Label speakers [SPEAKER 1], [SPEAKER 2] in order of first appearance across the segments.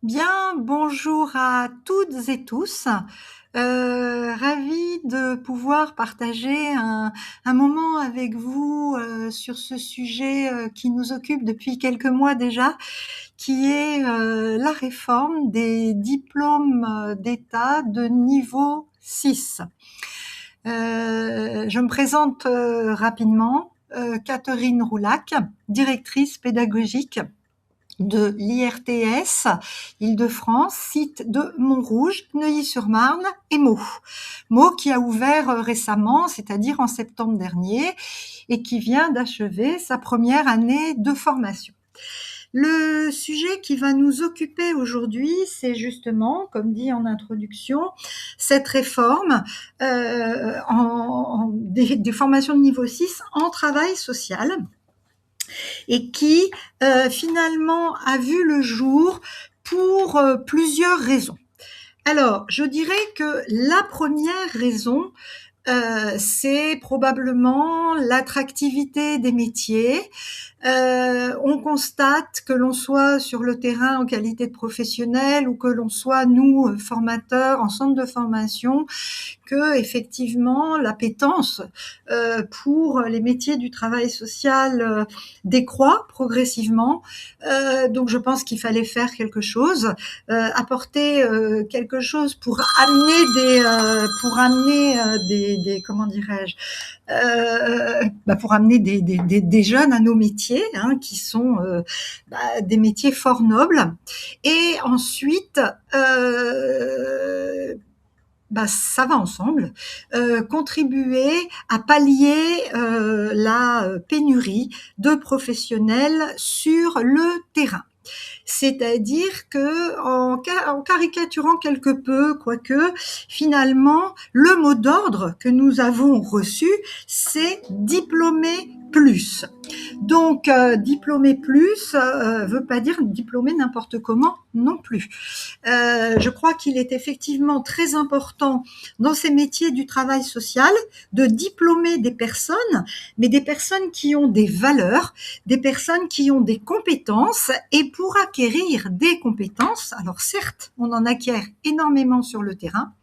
[SPEAKER 1] Bien, bonjour à toutes et tous. Ravie de pouvoir partager un moment avec vous, sur ce sujet, qui nous occupe depuis quelques mois déjà, qui est, la réforme des diplômes, d'État de niveau 6. Je me présente, rapidement, Catherine Roulac, directrice pédagogique de l'IRTS Île-de-France, site de Montrouge, Neuilly-sur-Marne et Meaux. Meaux qui a ouvert récemment, c'est-à-dire en septembre dernier, et qui vient d'achever sa première année de formation. Le sujet qui va nous occuper aujourd'hui, c'est justement, comme dit en introduction, cette réforme des formations de niveau 6 en travail social, et qui finalement a vu le jour pour plusieurs raisons. Alors, je dirais que la première raison, c'est probablement l'attractivité des métiers. On constate que l'on soit sur le terrain en qualité de professionnel ou que l'on soit, nous, formateurs en centre de formation, que effectivement l'appétence pour les métiers du travail social décroît progressivement. Donc je pense qu'il fallait faire quelque chose, apporter quelque chose pour amener des comment dirais-je, pour amener des jeunes à nos métiers, hein, qui sont des métiers fort nobles. Et ensuite, ça va ensemble, contribuer à pallier la pénurie de professionnels sur le terrain. C'est-à-dire que, en caricaturant quelque peu, quoique, finalement, le mot d'ordre que nous avons reçu, c'est diplômer plus. Donc, diplômer plus veut pas dire diplômer n'importe comment non plus. Je crois qu'il est effectivement très important dans ces métiers du travail social de diplômer des personnes, mais des personnes qui ont des valeurs, des personnes qui ont des compétences. Et pour acquérir des compétences, alors certes, on en acquiert énormément sur le terrain,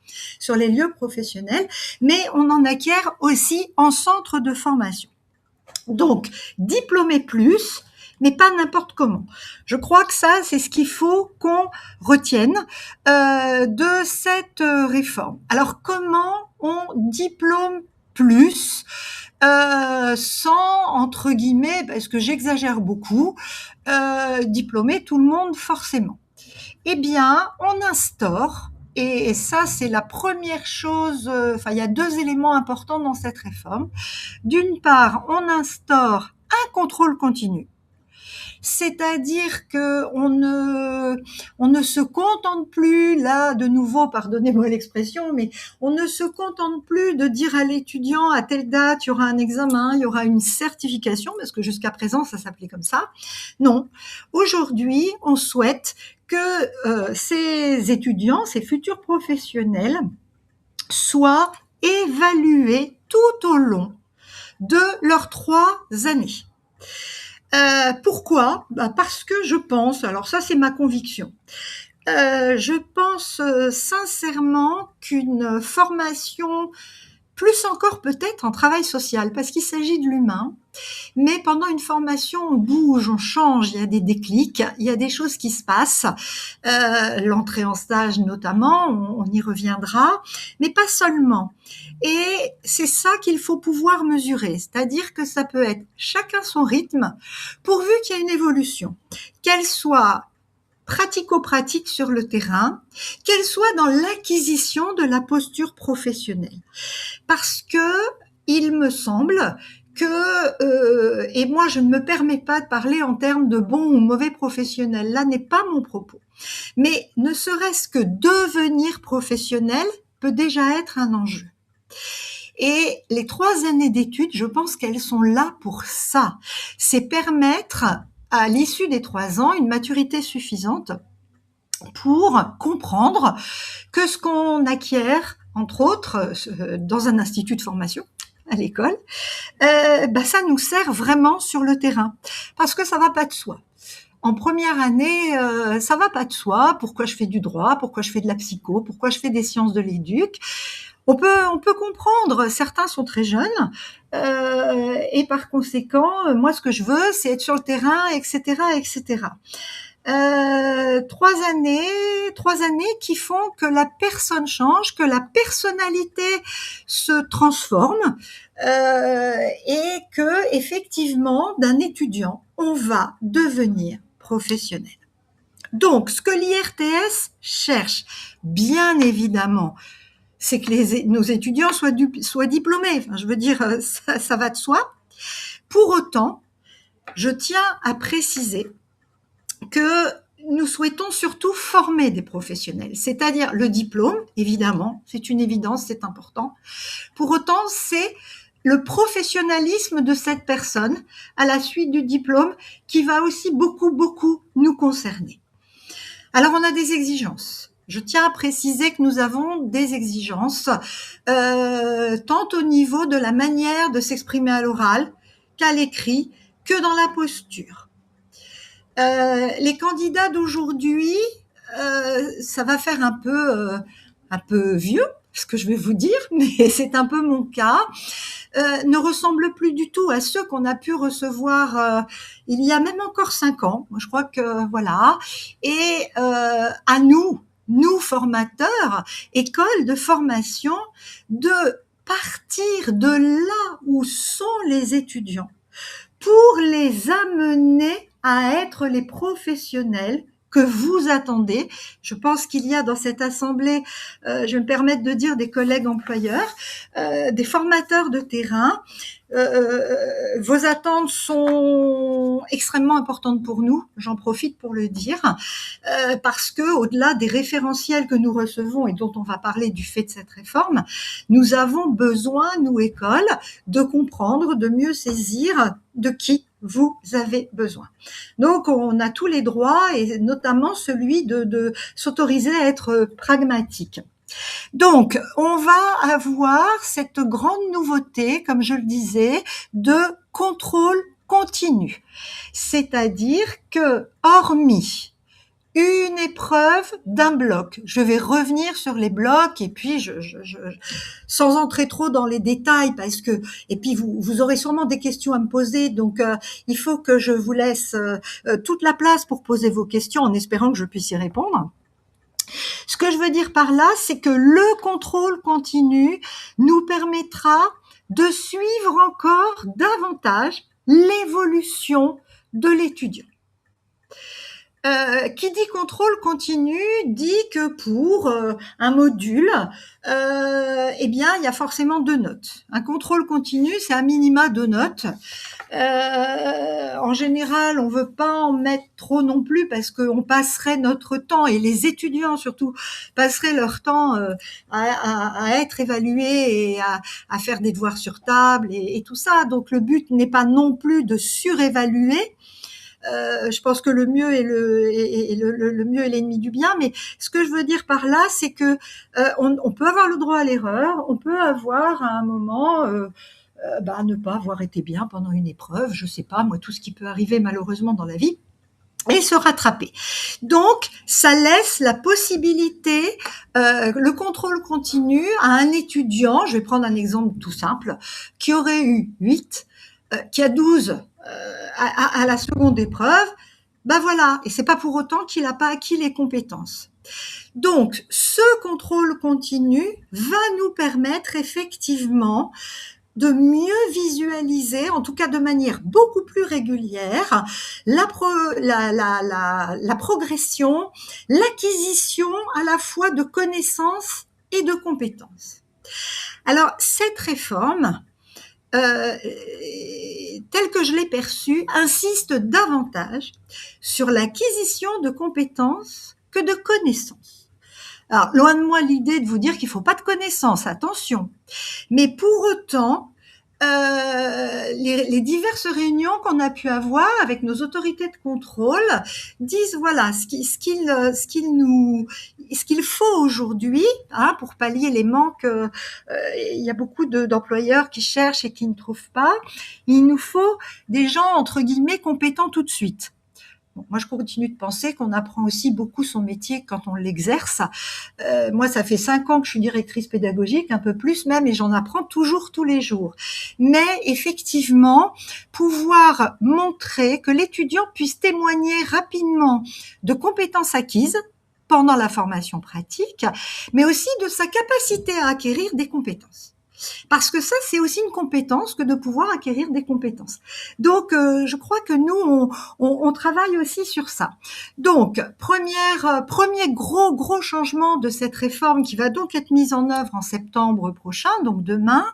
[SPEAKER 1] sur les lieux professionnels, mais on en acquiert aussi en centre de formation. Donc, diplômer plus, mais pas n'importe comment. Je crois que ça, c'est ce qu'il faut qu'on retienne de cette réforme. Alors, comment on diplôme plus sans, entre guillemets, parce que j'exagère beaucoup, diplômer tout le monde forcément? Eh bien, on instaure, et ça, c'est la première chose, il y a deux éléments importants dans cette réforme. D'une part, on instaure un contrôle continu. C'est-à-dire que on ne se contente plus, là, de nouveau, pardonnez-moi l'expression, mais on ne se contente plus de dire à l'étudiant, à telle date, il y aura un examen, il y aura une certification, parce que jusqu'à présent, ça s'appelait comme ça. Non. Aujourd'hui, on souhaite que ces étudiants, ces futurs professionnels, soient évalués tout au long de leurs 3 années. Pourquoi ? Parce que je pense, alors ça c'est ma conviction, je pense sincèrement qu'une formation, plus encore peut-être en travail social, parce qu'il s'agit de l'humain, mais pendant une formation, on bouge, on change, il y a des déclics, il y a des choses qui se passent, l'entrée en stage notamment, on y reviendra, mais pas seulement. Et c'est ça qu'il faut pouvoir mesurer, c'est-à-dire que ça peut être chacun son rythme, pourvu qu'il y ait une évolution, qu'elle soit pratico-pratique sur le terrain, qu'elle soit dans l'acquisition de la posture professionnelle. Parce que il me semble que, et moi je ne me permets pas de parler en termes de bon ou mauvais professionnel, là n'est pas mon propos, mais ne serait-ce que devenir professionnel peut déjà être un enjeu. Et les 3 années d'études, je pense qu'elles sont là pour ça. C'est permettre, à l'issue des 3 ans, une maturité suffisante pour comprendre que ce qu'on acquiert, entre autres, dans un institut de formation, à l'école, ça nous sert vraiment sur le terrain. Parce que ça va pas de soi. en première année, ça va pas de soi. Pourquoi je fais du droit? Pourquoi je fais de la psycho? Pourquoi je fais des sciences de l'éduc? On peut comprendre. Certains sont très jeunes et par conséquent, moi, ce que je veux, c'est être sur le terrain, etc., etc. 3 années qui font que la personne change, que la personnalité se transforme et que effectivement, d'un étudiant, on va devenir professionnel. Donc, ce que l'IRTS cherche, bien évidemment, c'est que nos étudiants soient diplômés. Enfin, je veux dire, ça va de soi. Pour autant, je tiens à préciser que nous souhaitons surtout former des professionnels, c'est-à-dire le diplôme, évidemment, c'est une évidence, c'est important. Pour autant, c'est le professionnalisme de cette personne à la suite du diplôme qui va aussi beaucoup, beaucoup nous concerner. Alors, on a des exigences. Je tiens à préciser que nous avons des exigences, tant au niveau de la manière de s'exprimer à l'oral qu'à l'écrit, que dans la posture. Les candidats d'aujourd'hui, ça va faire un peu vieux, ce que je vais vous dire, mais c'est un peu mon cas, ne ressemblent plus du tout à ceux qu'on a pu recevoir il y a même encore 5 ans. Je crois que voilà. Et à nous formateurs, écoles de formation, de partir de là où sont les étudiants pour les amener à être les professionnels que vous attendez. Je pense qu'il y a dans cette assemblée, je vais me permettre de dire des collègues employeurs, des formateurs de terrain. Vos attentes sont extrêmement importantes pour nous, j'en profite pour le dire, parce que au-delà des référentiels que nous recevons et dont on va parler du fait de cette réforme, nous avons besoin, nous écoles, de comprendre, de mieux saisir de qui vous avez besoin. Donc, on a tous les droits, et notamment celui de s'autoriser à être pragmatique. Donc, on va avoir cette grande nouveauté, comme je le disais, de contrôle continu. C'est-à-dire que, hormis une épreuve d'un bloc. Je vais revenir sur les blocs et puis sans entrer trop dans les détails parce que et puis vous aurez sûrement des questions à me poser, donc il faut que je vous laisse toute la place pour poser vos questions en espérant que je puisse y répondre. Ce que je veux dire par là, c'est que le contrôle continu nous permettra de suivre encore davantage l'évolution de l'étudiant. Qui dit contrôle continu dit que pour un module, eh bien, il y a forcément 2 notes. Un contrôle continu, c'est à minima 2 notes. En général, on veut pas en mettre trop non plus parce qu'on passerait notre temps, et les étudiants surtout passeraient leur temps à être évalués et à faire des devoirs sur table et tout ça. Donc le but n'est pas non plus de surévaluer. Je pense que le mieux est le mieux est l'ennemi du bien, mais ce que je veux dire par là, c'est que on peut avoir le droit à l'erreur, on peut avoir à un moment ne pas avoir été bien pendant une épreuve, je sais pas moi, tout ce qui peut arriver malheureusement dans la vie, et se rattraper. Donc, ça laisse la possibilité, le contrôle continu à un étudiant, je vais prendre un exemple tout simple, qui aurait eu 8, qui a 12 à la seconde épreuve, ben voilà, et c'est pas pour autant qu'il n'a pas acquis les compétences. Donc, ce contrôle continu va nous permettre effectivement de mieux visualiser, en tout cas de manière beaucoup plus régulière, la progression, l'acquisition à la fois de connaissances et de compétences. Alors, cette réforme, telle que je l'ai perçue, insiste davantage sur l'acquisition de compétences que de connaissances. Alors, loin de moi l'idée de vous dire qu'il ne faut pas de connaissances, attention. Mais pour autant, les diverses réunions qu'on a pu avoir avec nos autorités de contrôle disent voilà ce qu'il faut aujourd'hui, pour pallier les manques. Il y a beaucoup d'employeurs qui cherchent et qui ne trouvent pas. Il nous faut des gens entre guillemets compétents tout de suite. Bon, moi, je continue de penser qu'on apprend aussi beaucoup son métier quand on l'exerce. Moi, ça fait 5 ans que je suis directrice pédagogique, un peu plus même, et j'en apprends toujours tous les jours. Mais effectivement, pouvoir montrer que l'étudiant puisse témoigner rapidement de compétences acquises pendant la formation pratique, mais aussi de sa capacité à acquérir des compétences. Parce que ça, c'est aussi une compétence que de pouvoir acquérir des compétences. Donc, je crois que nous, on travaille aussi sur ça. Donc, premier gros changement de cette réforme qui va donc être mise en œuvre en septembre prochain, donc demain,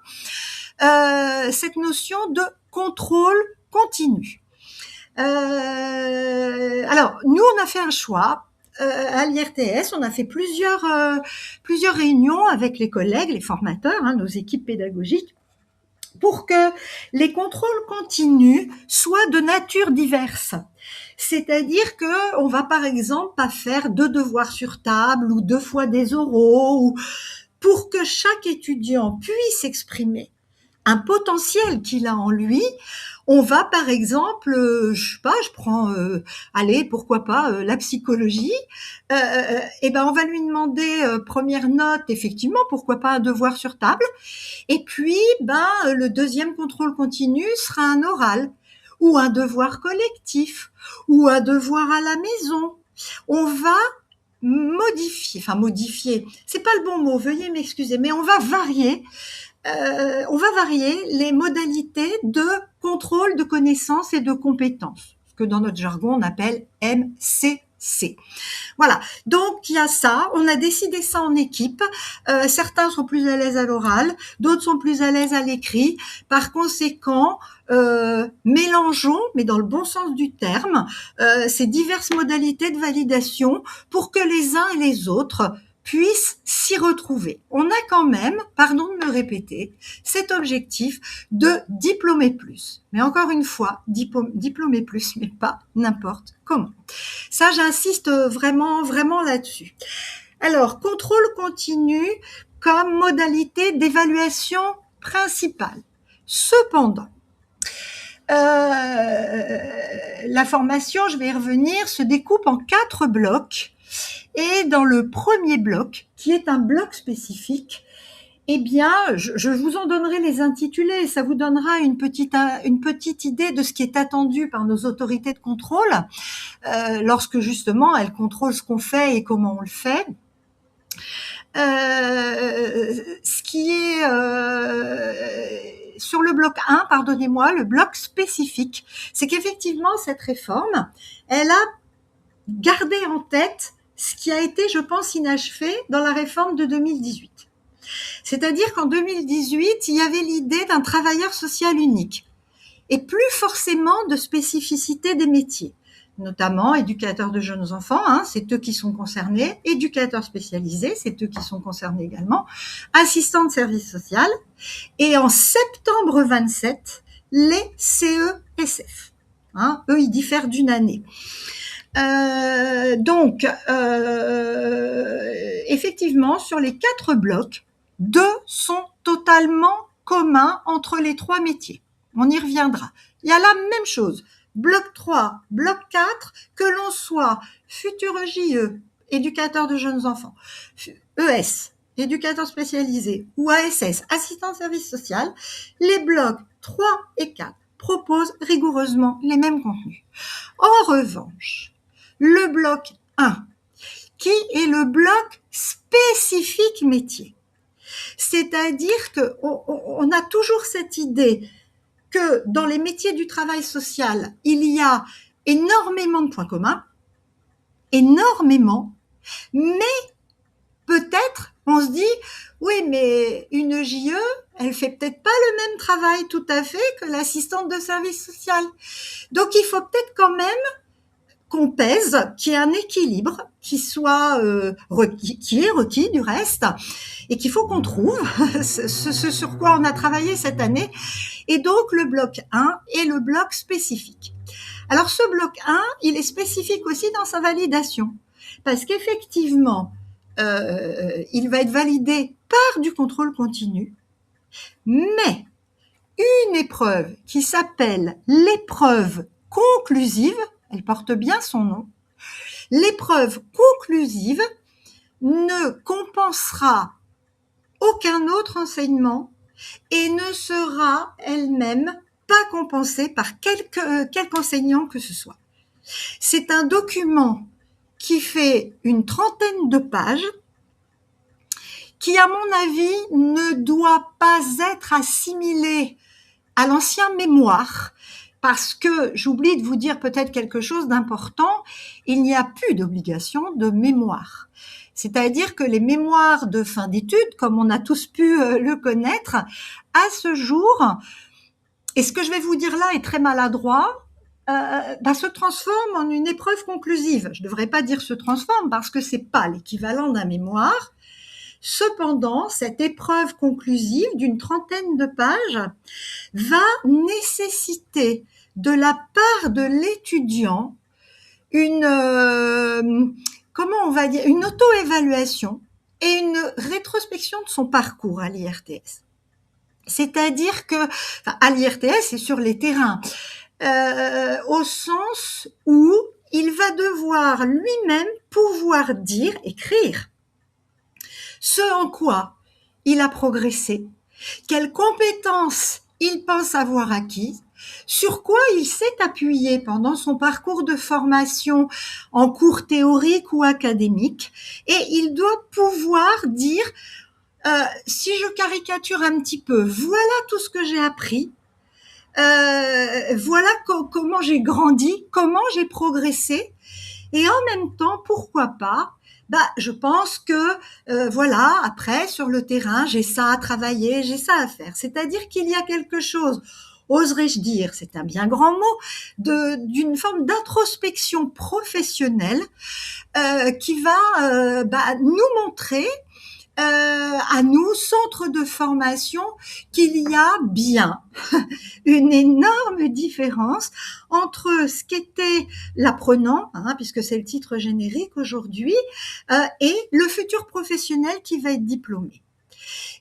[SPEAKER 1] cette notion de contrôle continu. Alors, nous, on a fait un choix. À l'IRTS, on a fait plusieurs réunions avec les collègues, les formateurs, nos équipes pédagogiques, pour que les contrôles continus soient de nature diverse. C'est-à-dire que on va par exemple pas faire 2 devoirs sur table ou 2 fois des oraux, ou pour que chaque étudiant puisse exprimer un potentiel qu'il a en lui. On va par exemple, je sais pas, je prends, allez, pourquoi pas, la psychologie. Et ben on va lui demander première note, effectivement, pourquoi pas un devoir sur table. Et puis, le deuxième contrôle continu sera un oral ou un devoir collectif ou un devoir à la maison. On va modifier, c'est pas le bon mot, veuillez m'excuser, mais on va varier les modalités de contrôle de connaissances et de compétences, ce que dans notre jargon on appelle MCC. Voilà, donc il y a ça, on a décidé ça en équipe. Certains sont plus à l'aise à l'oral, d'autres sont plus à l'aise à l'écrit. Par conséquent, mélangeons, mais dans le bon sens du terme, ces diverses modalités de validation pour que les uns et les autres puissent s'y retrouver. On a quand même, pardon de me répéter, cet objectif de diplômer plus. Mais encore une fois, diplômer plus, mais pas n'importe comment. Ça, j'insiste vraiment là-dessus. Alors, contrôle continu comme modalité d'évaluation principale. Cependant, la formation, je vais y revenir, se découpe en 4 blocs. Et dans le premier bloc, qui est un bloc spécifique, eh bien, je vous en donnerai les intitulés, ça vous donnera une petite idée de ce qui est attendu par nos autorités de contrôle, lorsque justement elles contrôlent ce qu'on fait et comment on le fait. Ce qui est sur le bloc 1, pardonnez-moi, le bloc spécifique, c'est qu'effectivement cette réforme, elle a gardé en tête ce qui a été, je pense, inachevé dans la réforme de 2018. C'est-à-dire qu'en 2018, il y avait l'idée d'un travailleur social unique et plus forcément de spécificité des métiers, notamment éducateurs de jeunes enfants, c'est eux qui sont concernés, éducateurs spécialisés, c'est eux qui sont concernés également, assistants de service social, et en septembre 27, les CESF. Eux, ils diffèrent d'une année. Effectivement, sur les 4 blocs, 2 sont totalement communs entre les 3 métiers. On y reviendra. Il y a la même chose. Bloc 3, bloc 4, que l'on soit futur JE, éducateur de jeunes enfants, ES, éducateur spécialisé, ou ASS, assistant de service social, les blocs 3 et 4 proposent rigoureusement les mêmes contenus. En revanche, le bloc 1, qui est le bloc spécifique métier. C'est-à-dire qu'on a toujours cette idée que dans les métiers du travail social, il y a énormément de points communs, énormément, mais peut-être on se dit, oui, mais une JE, elle fait peut-être pas le même travail tout à fait que l'assistante de service social. Donc il faut peut-être quand même qu'on pèse, qu'il y ait un équilibre qui soit qui est requis du reste, et qu'il faut qu'on trouve ce sur quoi on a travaillé cette année. Et donc le bloc 1 est le bloc spécifique. Alors ce bloc 1, il est spécifique aussi dans sa validation, parce qu'effectivement, il va être validé par du contrôle continu, mais une épreuve qui s'appelle l'épreuve conclusive, elle porte bien son nom, l'épreuve conclusive ne compensera aucun autre enseignement et ne sera elle-même pas compensée par quelque enseignant que ce soit. C'est un document qui fait une trentaine de pages, qui, à mon avis, ne doit pas être assimilé à l'ancien mémoire, parce que j'oublie de vous dire peut-être quelque chose d'important, il n'y a plus d'obligation de mémoire. C'est-à-dire que les mémoires de fin d'études, comme on a tous pu le connaître, à ce jour, et ce que je vais vous dire là est très maladroit, se transforme en une épreuve conclusive. Je ne devrais pas dire se transforme parce que c'est pas l'équivalent d'un mémoire. Cependant, cette épreuve conclusive d'une trentaine de pages va nécessiter de la part de l'étudiant une une auto-évaluation et une rétrospection de son parcours à l'IRTS. C'est-à-dire que, à l'IRTS et sur les terrains, au sens où il va devoir lui-même pouvoir dire, écrire, ce en quoi il a progressé, quelles compétences il pense avoir acquises, sur quoi il s'est appuyé pendant son parcours de formation en cours théoriques ou académiques, et il doit pouvoir dire, si je caricature un petit peu, voilà tout ce que j'ai appris, voilà comment j'ai grandi, comment j'ai progressé, et en même temps, pourquoi pas, je pense que voilà, après sur le terrain, j'ai ça à travailler, j'ai ça à faire. C'est-à-dire qu'il y a quelque chose, oserais-je dire, c'est un bien grand mot, d'une forme d'introspection professionnelle qui va nous montrer à nous, centre de formation, qu'il y a bien une énorme différence entre ce qu'était l'apprenant, puisque c'est le titre générique aujourd'hui, et le futur professionnel qui va être diplômé.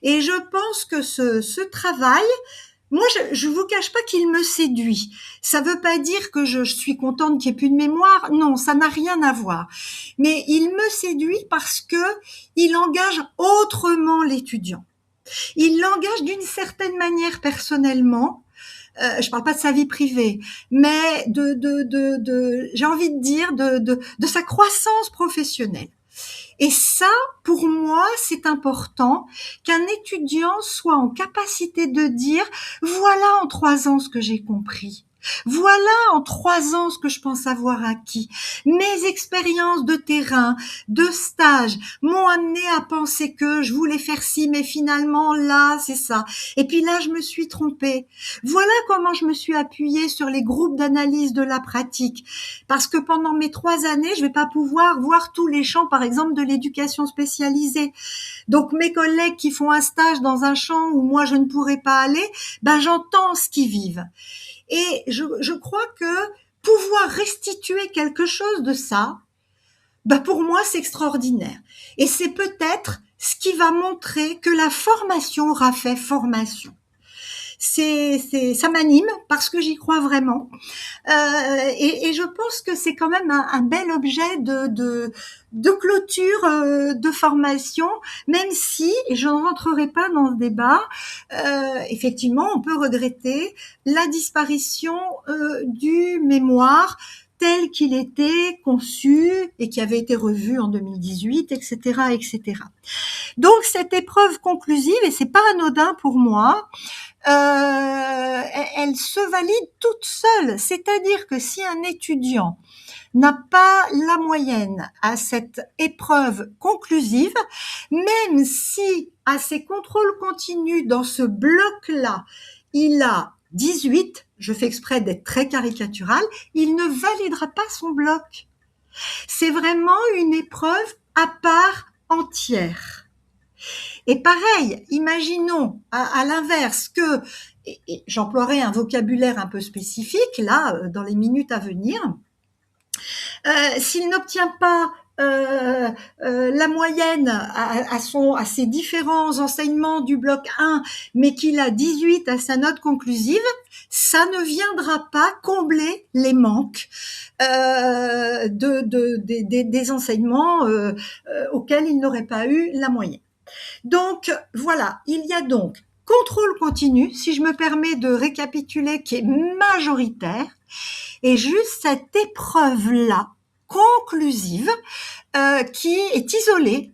[SPEAKER 1] Et je pense que ce travail, moi, je vous cache pas qu'il me séduit. Ça veut pas dire que je suis contente qu'il n'y ait plus de mémoire. Non, ça n'a rien à voir. Mais il me séduit parce que il engage autrement l'étudiant. Il l'engage d'une certaine manière personnellement. Je parle pas de sa vie privée, mais j'ai envie de dire de sa croissance professionnelle. Et ça, pour moi, c'est important qu'un étudiant soit en capacité de dire, voilà en 3 ans ce que j'ai compris. Voilà en 3 ans ce que je pense avoir acquis. Mes expériences de terrain, de stage, m'ont amené à penser que je voulais faire ci, mais finalement là, c'est ça. Et puis là, je me suis trompée. Voilà comment je me suis appuyée sur les groupes d'analyse de la pratique. Parce que pendant mes 3 années, je vais pas pouvoir voir tous les champs, par exemple, de l'éducation spécialisée. Donc, mes collègues qui font un stage dans un champ où moi, je ne pourrais pas aller, j'entends ce qu'ils vivent. Et je crois que pouvoir restituer quelque chose de ça, pour moi, c'est extraordinaire. Et c'est peut-être ce qui va montrer que la formation aura fait formation. Ça m'anime parce que j'y crois vraiment. Et je pense que c'est quand même un bel objet de clôture de formation, même si, et je ne rentrerai pas dans ce débat, effectivement, on peut regretter la disparition du mémoire tel qu'il était conçu et qui avait été revu en 2018, etc., etc. Donc cette épreuve conclusive, et c'est pas anodin pour moi, elle se valide toute seule. C'est-à-dire que si un étudiant n'a pas la moyenne à cette épreuve conclusive, même si à ses contrôles continus dans ce bloc-là, il a 18, je fais exprès d'être très caricatural, il ne validera pas son bloc. C'est vraiment une épreuve à part entière. Et pareil, imaginons à l'inverse que, et j'emploierai un vocabulaire un peu spécifique là dans les minutes à venir, s'il n'obtient pas euh, la moyenne à ses différents enseignements du bloc 1, mais qu'il a 18 à sa note conclusive, ça ne viendra pas combler les manques des enseignements auxquels il n'aurait pas eu la moyenne. Donc voilà, il y a donc contrôle continu, si je me permets de récapituler, qui est majoritaire, et juste cette épreuve-là, conclusive, qui est isolée,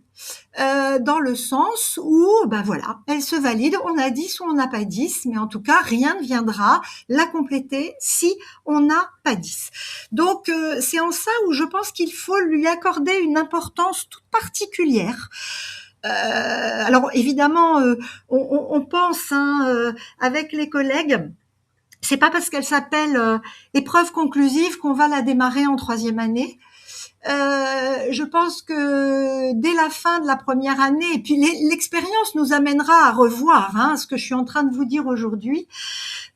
[SPEAKER 1] dans le sens où, ben voilà, elle se valide, on a 10 ou on n'a pas 10, mais en tout cas, rien ne viendra la compléter si on n'a pas 10. Donc, c'est en ça où je pense qu'il faut lui accorder une importance toute particulière. Alors évidemment, on pense avec les collègues, c'est pas parce qu'elle s'appelle épreuve conclusive qu'on va la démarrer en 3e année. Je pense que dès la fin de la première année, et puis l'expérience nous amènera à revoir ce que je suis en train de vous dire aujourd'hui.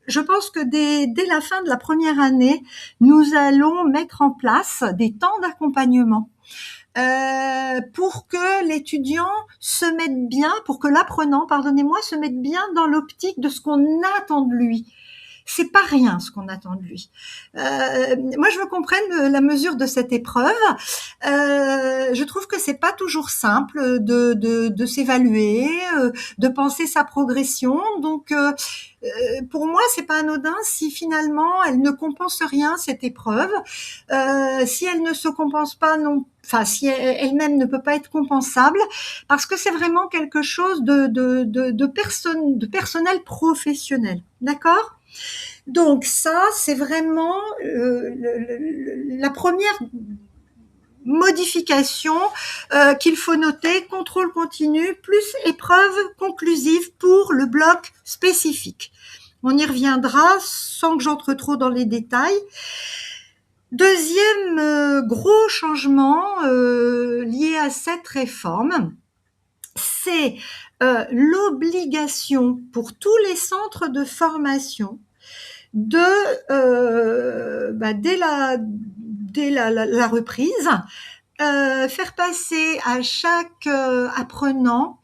[SPEAKER 1] Je pense que dès la fin de la première année, nous allons mettre en place des temps d'accompagnement. Pour que l'étudiant se mette bien, pour que l'apprenant, pardonnez-moi, se mette bien dans l'optique de ce qu'on attend de lui. C'est pas rien ce qu'on attend de lui. Moi, je veux qu'on prenne la mesure de cette épreuve. Je trouve que c'est pas toujours simple de s'évaluer, de penser sa progression. Donc, pour moi, c'est pas anodin si finalement elle ne compense rien cette épreuve, si elle ne se compense pas si elle-même ne peut pas être compensable, parce que c'est vraiment quelque chose de personnel professionnel, d'accord ? Donc ça, c'est vraiment la première modification qu'il faut noter, contrôle continu plus épreuve conclusive pour le bloc spécifique. On y reviendra sans que j'entre trop dans les détails. Deuxième gros changement lié à cette réforme, c'est l'obligation pour tous les centres de formation de dès la reprise faire passer à chaque apprenant.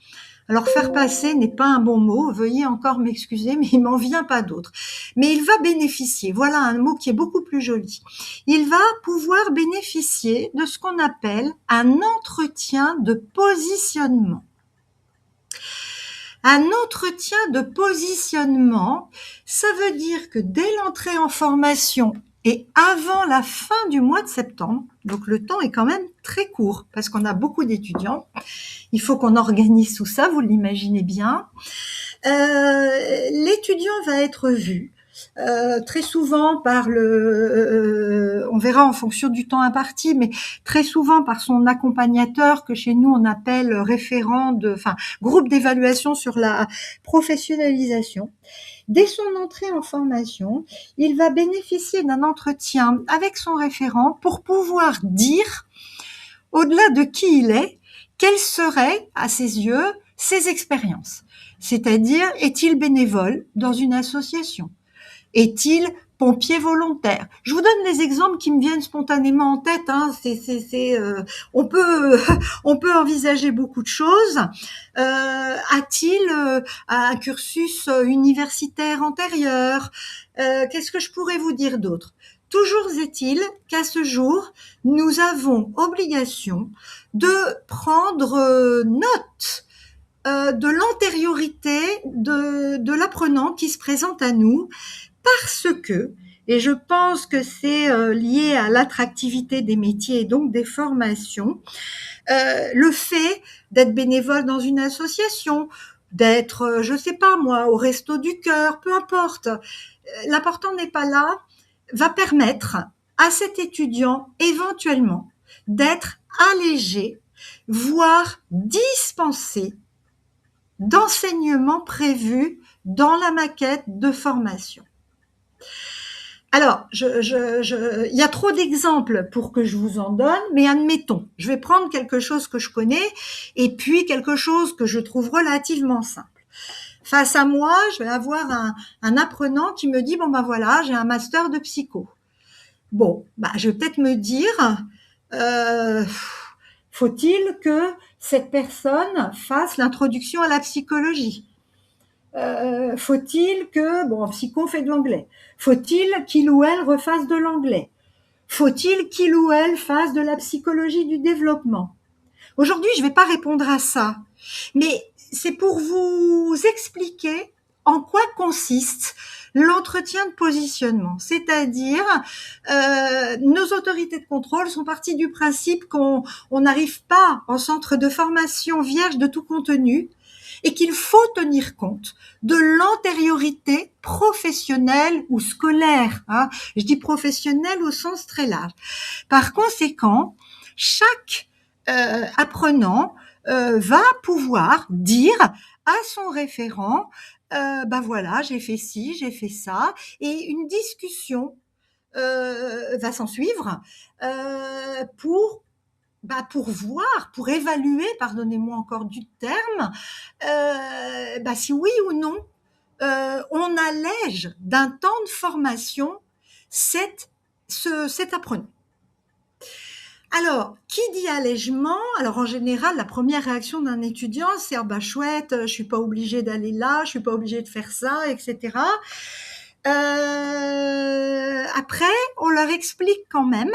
[SPEAKER 1] Alors faire passer n'est pas un bon mot, veuillez encore m'excuser, mais il m'en vient pas d'autre. Mais il va bénéficier, voilà un mot qui est beaucoup plus joli. Il va pouvoir bénéficier de ce qu'on appelle un entretien de positionnement. Un entretien de positionnement, ça veut dire que dès l'entrée en formation et avant la fin du mois de septembre, donc le temps est quand même très court parce qu'on a beaucoup d'étudiants, il faut qu'on organise tout ça, vous l'imaginez bien. L'étudiant va être vu très souvent par on verra en fonction du temps imparti, mais très souvent par son accompagnateur que chez nous on appelle référent groupe d'évaluation sur la professionnalisation. Dès son entrée en formation, il va bénéficier d'un entretien avec son référent pour pouvoir dire, au-delà de qui il est, quelles seraient, à ses yeux, ses expériences. C'est-à-dire, est-il bénévole dans une association ? Est-il pompier volontaire ? Je vous donne les exemples qui me viennent spontanément en tête. On peut envisager beaucoup de choses. A-t-il un cursus universitaire antérieur ? Qu'est-ce que je pourrais vous dire d'autre ? Toujours est-il qu'à ce jour, nous avons obligation de prendre note de l'antériorité de l'apprenant qui se présente à nous, parce que, et je pense que c'est lié à l'attractivité des métiers et donc des formations, le fait d'être bénévole dans une association, d'être, je sais pas moi, au Resto du Cœur, peu importe, l'important n'est pas là, va permettre à cet étudiant éventuellement d'être allégé, voire dispensé d'enseignements prévus dans la maquette de formation. Alors, il y a trop d'exemples pour que je vous en donne, mais admettons, je vais prendre quelque chose que je connais et puis quelque chose que je trouve relativement simple. Face à moi, je vais avoir un apprenant qui me dit, bon ben voilà, j'ai un master de psycho. Bon, je vais peut-être me dire, Faut-il que cette personne fasse l'introduction à la psychologie? Faut-il que, bon, en psycho, on fait de l'anglais. Faut-il qu'il ou elle refasse de l'anglais? Faut-il qu'il ou elle fasse de la psychologie du développement? Aujourd'hui, je ne vais pas répondre à ça, mais c'est pour vous expliquer en quoi consiste l'entretien de positionnement. C'est-à-dire, nos autorités de contrôle sont parties du principe qu'on n'arrive pas en centre de formation vierge de tout contenu et qu'il faut tenir compte de l'antériorité professionnelle ou scolaire. Hein. Je dis professionnelle au sens très large. Par conséquent, chaque apprenant va pouvoir dire à son référent, ben voilà, j'ai fait ci, j'ai fait ça, et une discussion va s'en suivre pour voir, pour évaluer, pardonnez-moi encore du terme, si oui ou non on allège d'un temps de formation cet apprenant. Alors, qui dit allègement? Alors, en général, la première réaction d'un étudiant, c'est « Ah bah chouette, je suis pas obligé d'aller là, je suis pas obligé de faire ça, etc. » Après, on leur explique quand même,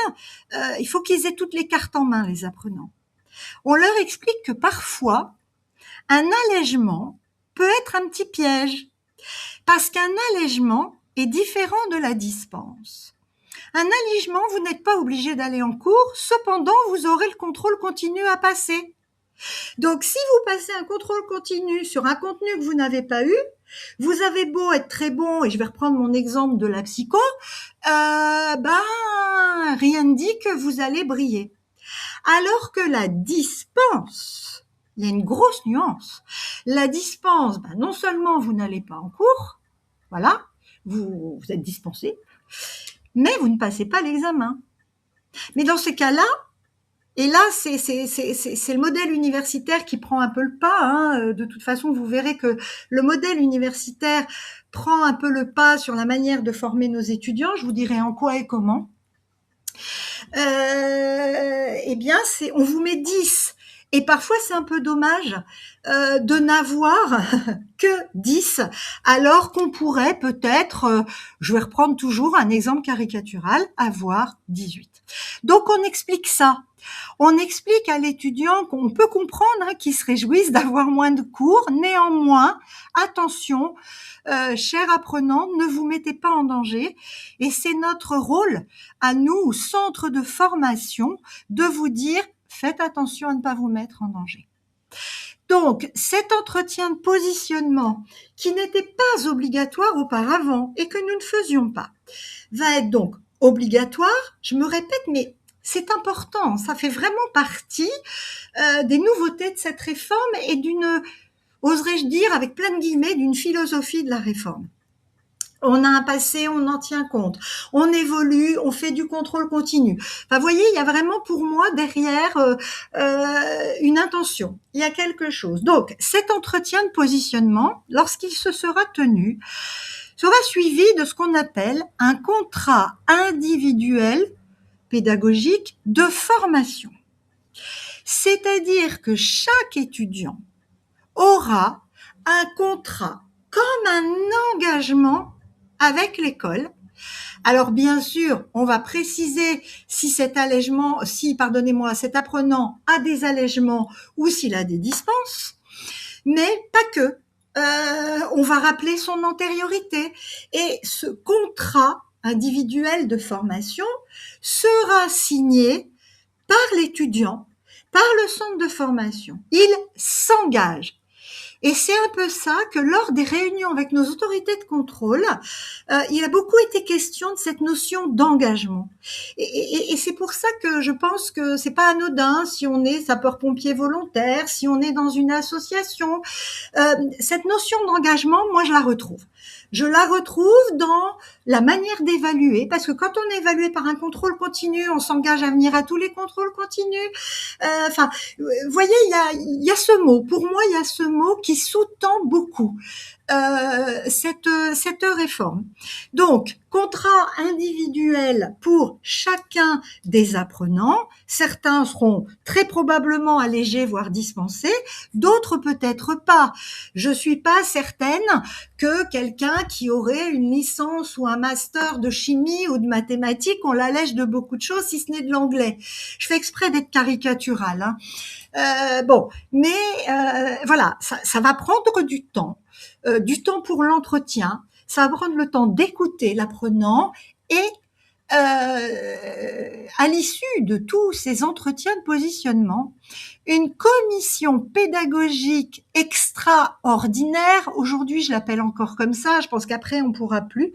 [SPEAKER 1] il faut qu'ils aient toutes les cartes en main, les apprenants. On leur explique que parfois, un allègement peut être un petit piège, parce qu'un allègement est différent de la dispense. Un allègement, vous n'êtes pas obligé d'aller en cours, cependant, vous aurez le contrôle continu à passer. Donc, si vous passez un contrôle continu sur un contenu que vous n'avez pas eu, vous avez beau être très bon, et je vais reprendre mon exemple de la psycho, rien ne dit que vous allez briller. Alors que la dispense, il y a une grosse nuance. La dispense, non seulement vous n'allez pas en cours, voilà, vous êtes dispensé, mais vous ne passez pas l'examen. Mais dans ces cas-là, et là, c'est le modèle universitaire qui prend un peu le pas. Hein. De toute façon, vous verrez que le modèle universitaire prend un peu le pas sur la manière de former nos étudiants. Je vous dirai en quoi et comment. On vous met 10. Et parfois, c'est un peu dommage de n'avoir que 10, alors qu'on pourrait peut-être, je vais reprendre toujours un exemple caricatural, avoir 18. Donc, on explique ça. On explique à l'étudiant qu'on peut comprendre qu'il se réjouisse d'avoir moins de cours. Néanmoins, attention, chers apprenants, ne vous mettez pas en danger. Et c'est notre rôle, à nous, centre de formation, de vous dire faites attention à ne pas vous mettre en danger. Donc, cet entretien de positionnement, qui n'était pas obligatoire auparavant et que nous ne faisions pas, va être donc obligatoire. Je me répète, mais c'est important. Ça fait vraiment partie des nouveautés de cette réforme et d'une, oserais-je dire, avec plein de guillemets, d'une philosophie de la réforme. On a un passé, on en tient compte. On évolue, on fait du contrôle continu. Enfin, vous voyez, il y a vraiment pour moi derrière une intention. Il y a quelque chose. Donc, cet entretien de positionnement, lorsqu'il se sera tenu, sera suivi de ce qu'on appelle un contrat individuel pédagogique de formation. C'est-à-dire que chaque étudiant aura un contrat comme un engagement avec l'école. Alors bien sûr, on va préciser si cet apprenant a des allègements ou s'il a des dispenses, mais pas que. On va rappeler son antériorité et ce contrat individuel de formation sera signé par l'étudiant, par le centre de formation. Il s'engage. Et c'est un peu ça que lors des réunions avec nos autorités de contrôle, il a beaucoup été question de cette notion d'engagement. Et c'est pour ça que je pense que c'est pas anodin si on est sapeur-pompier volontaire, si on est dans une association. Cette notion d'engagement, moi, je la retrouve. Je la retrouve dans la manière d'évaluer, parce que quand on est évalué par un contrôle continu, on s'engage à venir à tous les contrôles continus. Vous voyez, il y a ce mot. Pour moi, il y a ce mot qui sous-tend beaucoup. cette réforme. Donc, contrat individuel pour chacun des apprenants. Certains seront très probablement allégés, voire dispensés, d'autres peut-être pas. Je suis pas certaine que quelqu'un qui aurait une licence ou un master de chimie ou de mathématiques, on l'allège de beaucoup de choses, si ce n'est de l'anglais. Je fais exprès d'être caricaturale, hein. Bon, mais voilà, ça va prendre du temps pour l'entretien, ça va prendre le temps d'écouter l'apprenant et à l'issue de tous ces entretiens de positionnement, une commission pédagogique extraordinaire, aujourd'hui je l'appelle encore comme ça, je pense qu'après on pourra plus,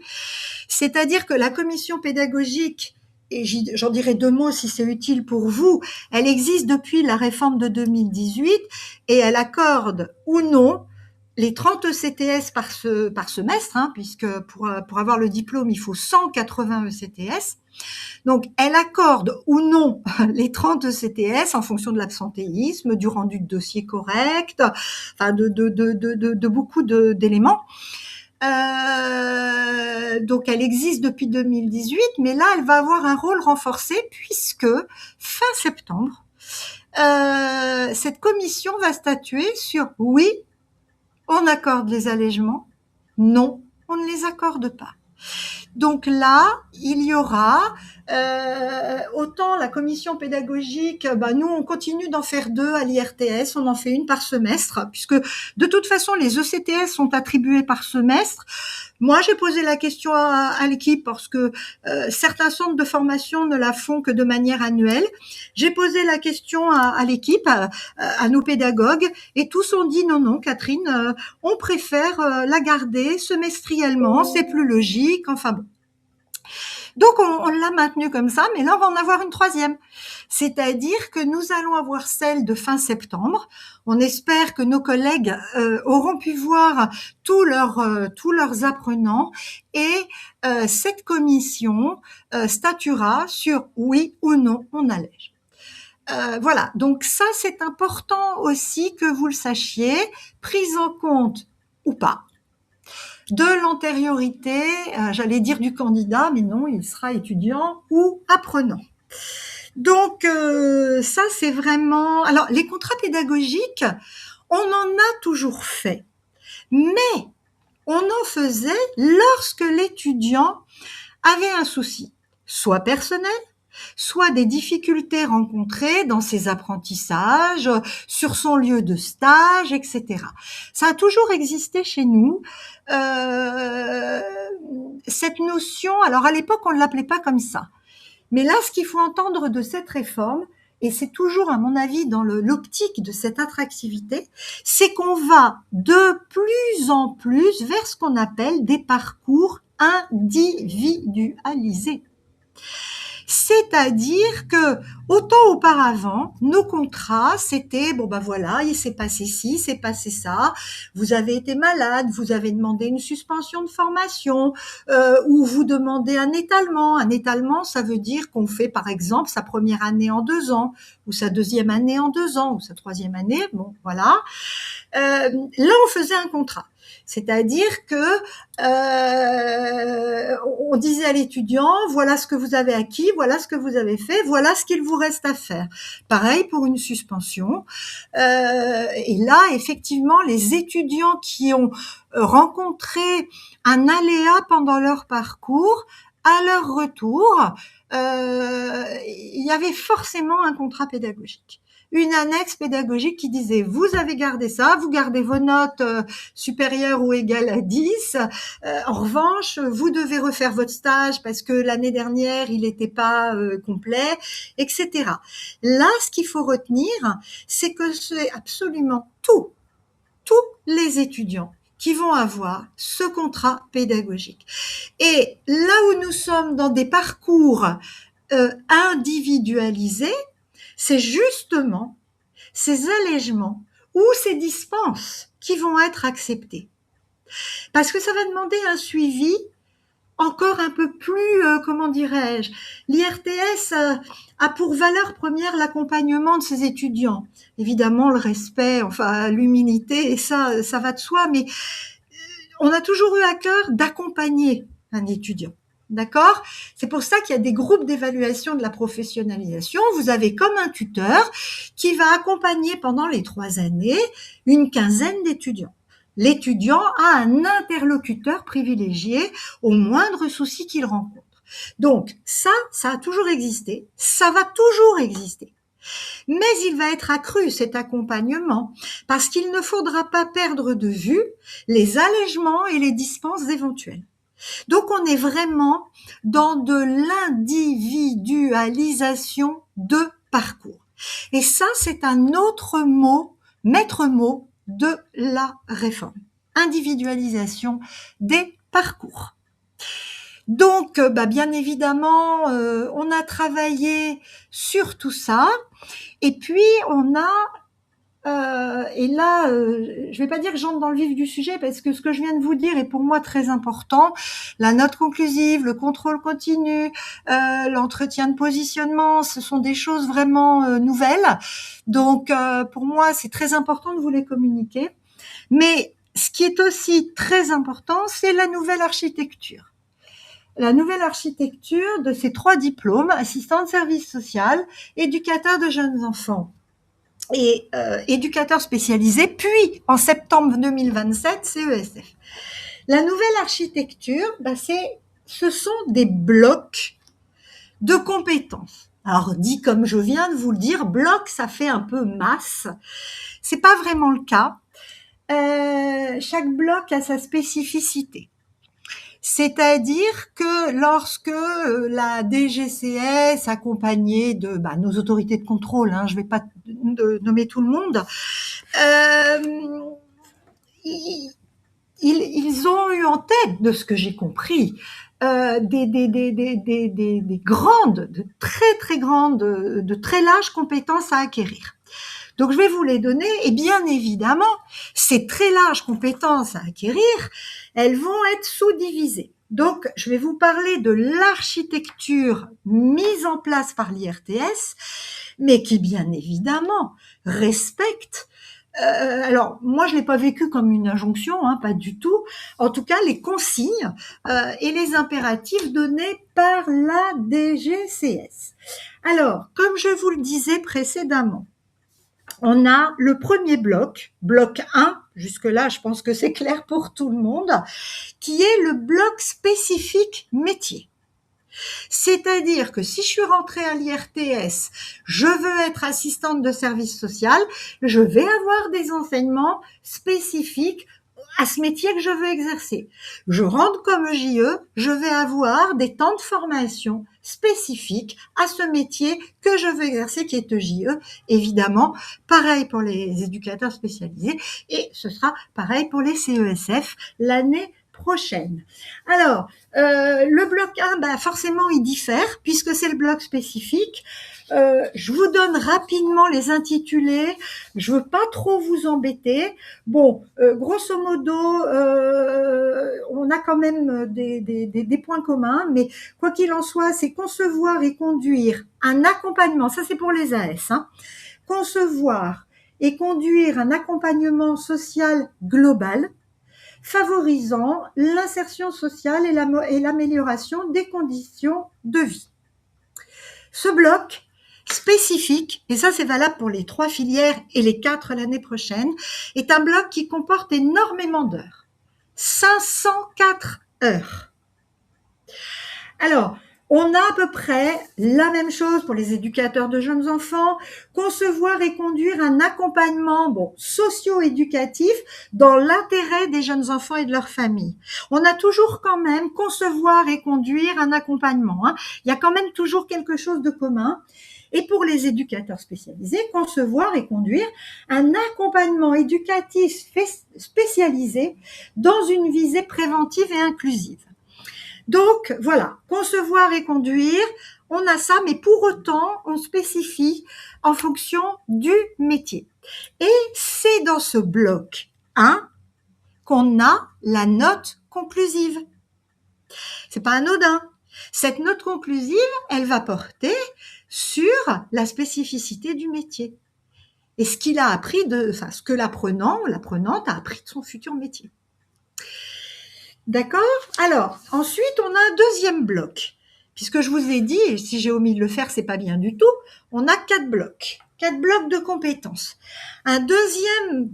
[SPEAKER 1] c'est-à-dire que la commission pédagogique, et j'en dirai deux mots si c'est utile pour vous, elle existe depuis la réforme de 2018 et elle accorde ou non les 30 ECTS par semestre, hein, puisque pour avoir le diplôme, il faut 180 ECTS. Donc, elle accorde ou non les 30 ECTS en fonction de l'absentéisme, du rendu de dossier correct, enfin de beaucoup d'éléments. Donc, elle existe depuis 2018, mais là, elle va avoir un rôle renforcé puisque fin septembre, cette commission va statuer sur oui, on accorde les allègements, non, on ne les accorde pas. Donc là, il y aura autant la commission pédagogique, nous on continue d'en faire 2 à l'IRTS, on en fait une par semestre, puisque de toute façon les ECTS sont attribués par semestre. Moi, j'ai posé la question à l'équipe parce que certains centres de formation ne la font que de manière annuelle. J'ai posé la question à l'équipe, à nos pédagogues, et tous ont dit non, Catherine, on préfère la garder semestriellement, c'est plus logique, enfin bon. Donc, on l'a maintenue comme ça, mais là, on va en avoir une troisième. C'est-à-dire que nous allons avoir celle de fin septembre. On espère que nos collègues auront pu voir tous leurs apprenants et cette commission statuera sur oui ou non on allège. Voilà, donc ça, c'est important aussi que vous le sachiez, prise en compte ou pas de l'antériorité, j'allais dire du candidat, mais non, il sera étudiant ou apprenant. Donc ça, c'est vraiment... Alors, les contrats pédagogiques, on en a toujours fait, mais on en faisait lorsque l'étudiant avait un souci, soit personnel, soit des difficultés rencontrées dans ses apprentissages, sur son lieu de stage, etc. Ça a toujours existé chez nous. Cette notion, alors à l'époque, on ne l'appelait pas comme ça. Mais là, ce qu'il faut entendre de cette réforme, et c'est toujours, à mon avis, dans l'optique de cette attractivité, c'est qu'on va de plus en plus vers ce qu'on appelle des parcours individualisés. C'est-à-dire que, autant auparavant, nos contrats, c'était, voilà, il s'est passé ci, s'est passé ça, vous avez été malade, vous avez demandé une suspension de formation, ou vous demandez un étalement. Un étalement, ça veut dire qu'on fait, par exemple, sa première année en 2 ans, ou sa deuxième année en 2 ans, ou sa troisième année, voilà. Là, on faisait un contrat. C'est-à-dire que on disait à l'étudiant, voilà ce que vous avez acquis, voilà ce que vous avez fait, voilà ce qu'il vous reste à faire. Pareil pour une suspension. Et là, effectivement, les étudiants qui ont rencontré un aléa pendant leur parcours, à leur retour, il y avait forcément un contrat pédagogique. Une annexe pédagogique qui disait vous avez gardé ça, vous gardez vos notes supérieures ou égales à 10. En revanche, vous devez refaire votre stage parce que l'année dernière, il n'était pas complet, etc. Là, ce qu'il faut retenir, c'est que c'est absolument tous les étudiants qui vont avoir ce contrat pédagogique. Et là où nous sommes dans des parcours individualisés, c'est justement ces allègements ou ces dispenses qui vont être acceptés. Parce que ça va demander un suivi encore un peu plus, comment dirais-je, l'IRTS a pour valeur première l'accompagnement de ses étudiants. Évidemment, le respect, enfin l'humilité, et ça va de soi, mais on a toujours eu à cœur d'accompagner un étudiant. D'accord? C'est pour ça qu'il y a des groupes d'évaluation de la professionnalisation. Vous avez comme un tuteur qui va accompagner pendant les 3 années une quinzaine d'étudiants. L'étudiant a un interlocuteur privilégié au moindre souci qu'il rencontre. Donc ça a toujours existé, ça va toujours exister. Mais il va être accru, cet accompagnement, parce qu'il ne faudra pas perdre de vue les allègements et les dispenses éventuelles. Donc on est vraiment dans de l'individualisation de parcours. Et ça, c'est un autre mot, maître mot de la réforme. Individualisation des parcours. Donc, bien évidemment, on a travaillé sur tout ça. Et puis, on a et là, je vais pas dire que j'entre dans le vif du sujet parce que ce que je viens de vous dire est pour moi très important. La note conclusive, le contrôle continu, l'entretien de positionnement, ce sont des choses vraiment nouvelles. Donc, pour moi, c'est très important de vous les communiquer. Mais ce qui est aussi très important, c'est la nouvelle architecture. La nouvelle architecture de ces 3 diplômes, assistant de service social, éducateur de jeunes enfants et éducateur spécialisé, puis en septembre 2027, CESF. La nouvelle architecture, ce sont des blocs de compétences. Alors, dit comme je viens de vous le dire, bloc, ça fait un peu masse. C'est pas vraiment le cas. Chaque bloc a sa spécificité. C'est-à-dire que lorsque la DGCS, accompagnée de nos autorités de contrôle, je ne vais pas nommer tout le monde, ils ont eu en tête, de ce que j'ai compris, des grandes, de très très grandes, de très larges compétences à acquérir. Donc je vais vous les donner et bien évidemment, ces très larges compétences à acquérir, elles vont être sous-divisées. Donc je vais vous parler de l'architecture mise en place par l'IRTS, mais qui bien évidemment respecte alors, moi, je l'ai pas vécu comme une injonction, pas du tout. En tout cas, les consignes et les impératifs donnés par la DGCS. Alors, comme je vous le disais précédemment, on a le premier bloc 1, jusque-là, je pense que c'est clair pour tout le monde, qui est le bloc spécifique métier. C'est-à-dire que si je suis rentrée à l'IRTS, je veux être assistante de service social, je vais avoir des enseignements spécifiques à ce métier que je veux exercer. Je rentre comme JE, je vais avoir des temps de formation spécifiques à ce métier que je veux exercer, qui est JE, évidemment. Pareil pour les éducateurs spécialisés et ce sera pareil pour les CESF l'année prochaine. Alors, le bloc 1, forcément, il diffère puisque c'est le bloc spécifique. Je vous donne rapidement les intitulés. Je veux pas trop vous embêter. Bon, grosso modo, on a quand même des points communs, mais quoi qu'il en soit, c'est concevoir et conduire un accompagnement. Ça, c'est pour les AS. Concevoir et conduire un accompagnement social global favorisant l'insertion sociale et l'amélioration des conditions de vie. Ce bloc spécifique, et ça c'est valable pour les 3 filières et les 4 l'année prochaine, est un bloc qui comporte énormément d'heures. 504 heures. Alors, on a à peu près la même chose pour les éducateurs de jeunes enfants, concevoir et conduire un accompagnement socio-éducatif dans l'intérêt des jeunes enfants et de leur famille. On a toujours quand même concevoir et conduire un accompagnement. Il y a quand même toujours quelque chose de commun. Et pour les éducateurs spécialisés, concevoir et conduire un accompagnement éducatif spécialisé dans une visée préventive et inclusive. Donc, voilà, concevoir et conduire, on a ça, mais pour autant, on spécifie en fonction du métier. Et c'est dans ce bloc 1 qu'on a la note conclusive. C'est pas anodin. Cette note conclusive, elle va porter sur la spécificité du métier. Et ce que l'apprenant ou l'apprenante a appris de son futur métier. D'accord? Alors, ensuite, on a un deuxième bloc. Puisque je vous ai dit, et si j'ai omis de le faire, c'est pas bien du tout, on a 4 blocs. 4 blocs de compétences. Un deuxième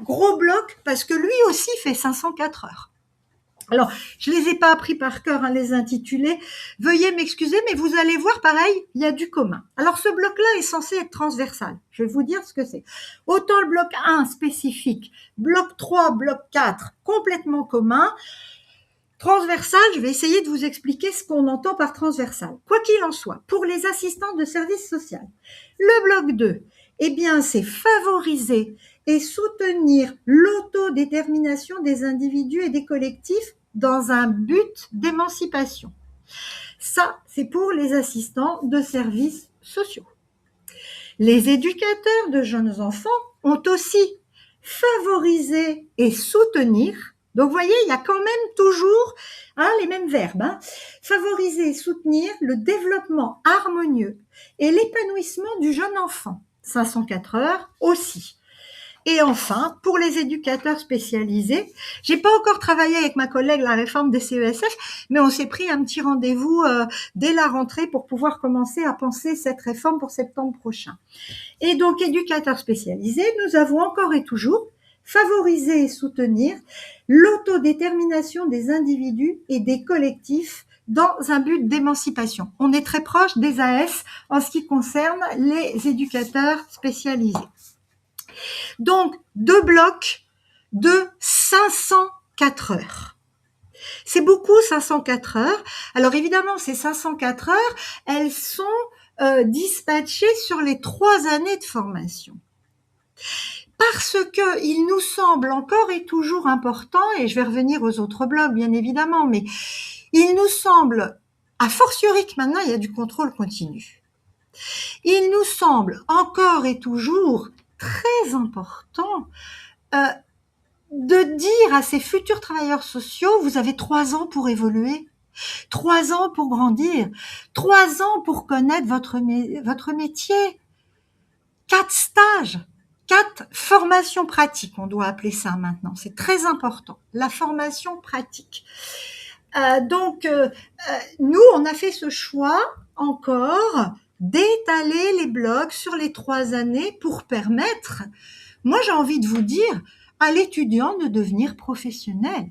[SPEAKER 1] gros bloc, parce que lui aussi fait 504 heures. Alors, je les ai pas appris par cœur, hein, les intitulés. Veuillez m'excuser, mais vous allez voir, pareil, il y a du commun. Alors, ce bloc-là est censé être transversal. Je vais vous dire ce que c'est. Autant le bloc 1 spécifique, bloc 3, bloc 4 complètement commun. Transversal, je vais essayer de vous expliquer ce qu'on entend par transversal. Quoi qu'il en soit, pour les assistants de service social, le bloc 2, eh bien, c'est favoriser et soutenir l'autodétermination des individus et des collectifs dans un but d'émancipation. Ça, c'est pour les assistants de services sociaux. Les éducateurs de jeunes enfants ont aussi favorisé et soutenir. Donc, vous voyez, il y a quand même toujours les mêmes verbes. Favoriser et soutenir le développement harmonieux et l'épanouissement du jeune enfant. 504 heures aussi. Et enfin, pour les éducateurs spécialisés, j'ai pas encore travaillé avec ma collègue la réforme des CESF, mais on s'est pris un petit rendez-vous dès la rentrée pour pouvoir commencer à penser cette réforme pour septembre prochain. Et donc, éducateurs spécialisés, nous avons encore et toujours favorisé et soutenir l'autodétermination des individus et des collectifs dans un but d'émancipation. On est très proche des AS en ce qui concerne les éducateurs spécialisés. Donc, 2 blocs de 504 heures. C'est beaucoup 504 heures. Alors évidemment, ces 504 heures, elles sont dispatchées sur les 3 années de formation. Parce que il nous semble encore et toujours important, et je vais revenir aux autres blocs bien évidemment, mais il nous semble, a fortiori que maintenant il y a du contrôle continu, il nous semble encore et toujours très important de dire à ces futurs travailleurs sociaux, vous avez 3 ans pour évoluer, 3 ans pour grandir, 3 ans pour connaître votre métier, 4 stages, 4 formations pratiques, on doit appeler ça maintenant, c'est très important, la formation pratique. Donc, nous, on a fait ce choix encore d'étaler les blocs sur les 3 années pour permettre, moi j'ai envie de vous dire, à l'étudiant de devenir professionnel.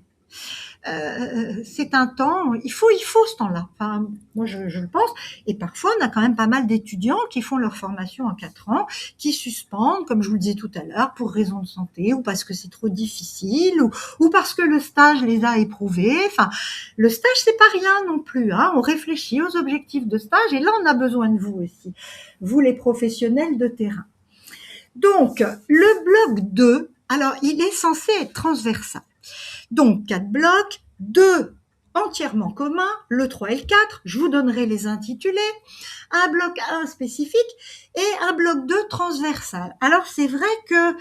[SPEAKER 1] C'est un temps, il faut ce temps-là. Enfin, moi, je le pense. Et parfois, on a quand même pas mal d'étudiants qui font leur formation en 4 ans, qui suspendent, comme je vous le disais tout à l'heure, pour raison de santé, ou parce que c'est trop difficile, ou parce que le stage les a éprouvés. Enfin, le stage, c'est pas rien non plus, hein. On réfléchit aux objectifs de stage, et là, on a besoin de vous aussi, vous les professionnels de terrain. Donc, le bloc 2, alors, il est censé être transversal. Donc, 4 blocs, 2 entièrement communs, le 3 et le 4, je vous donnerai les intitulés, un bloc 1 spécifique et un bloc 2 transversal. Alors, c'est vrai que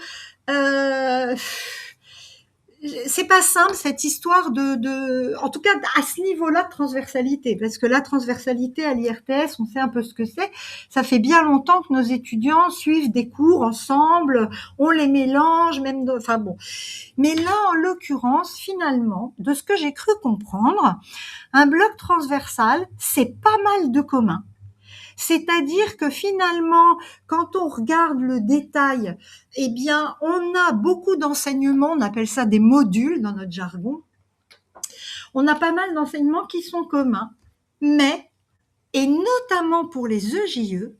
[SPEAKER 1] c'est pas simple cette histoire en tout cas à ce niveau-là de transversalité, parce que la transversalité à l'IRTS, on sait un peu ce que c'est. Ça fait bien longtemps que nos étudiants suivent des cours ensemble, on les mélange, enfin bon. Mais là, en l'occurrence, finalement, de ce que j'ai cru comprendre, un bloc transversal, c'est pas mal de commun. C'est-à-dire que finalement, quand on regarde le détail, eh bien, on a beaucoup d'enseignements, on appelle ça des modules dans notre jargon. On a pas mal d'enseignements qui sont communs, mais, et notamment pour les EJE,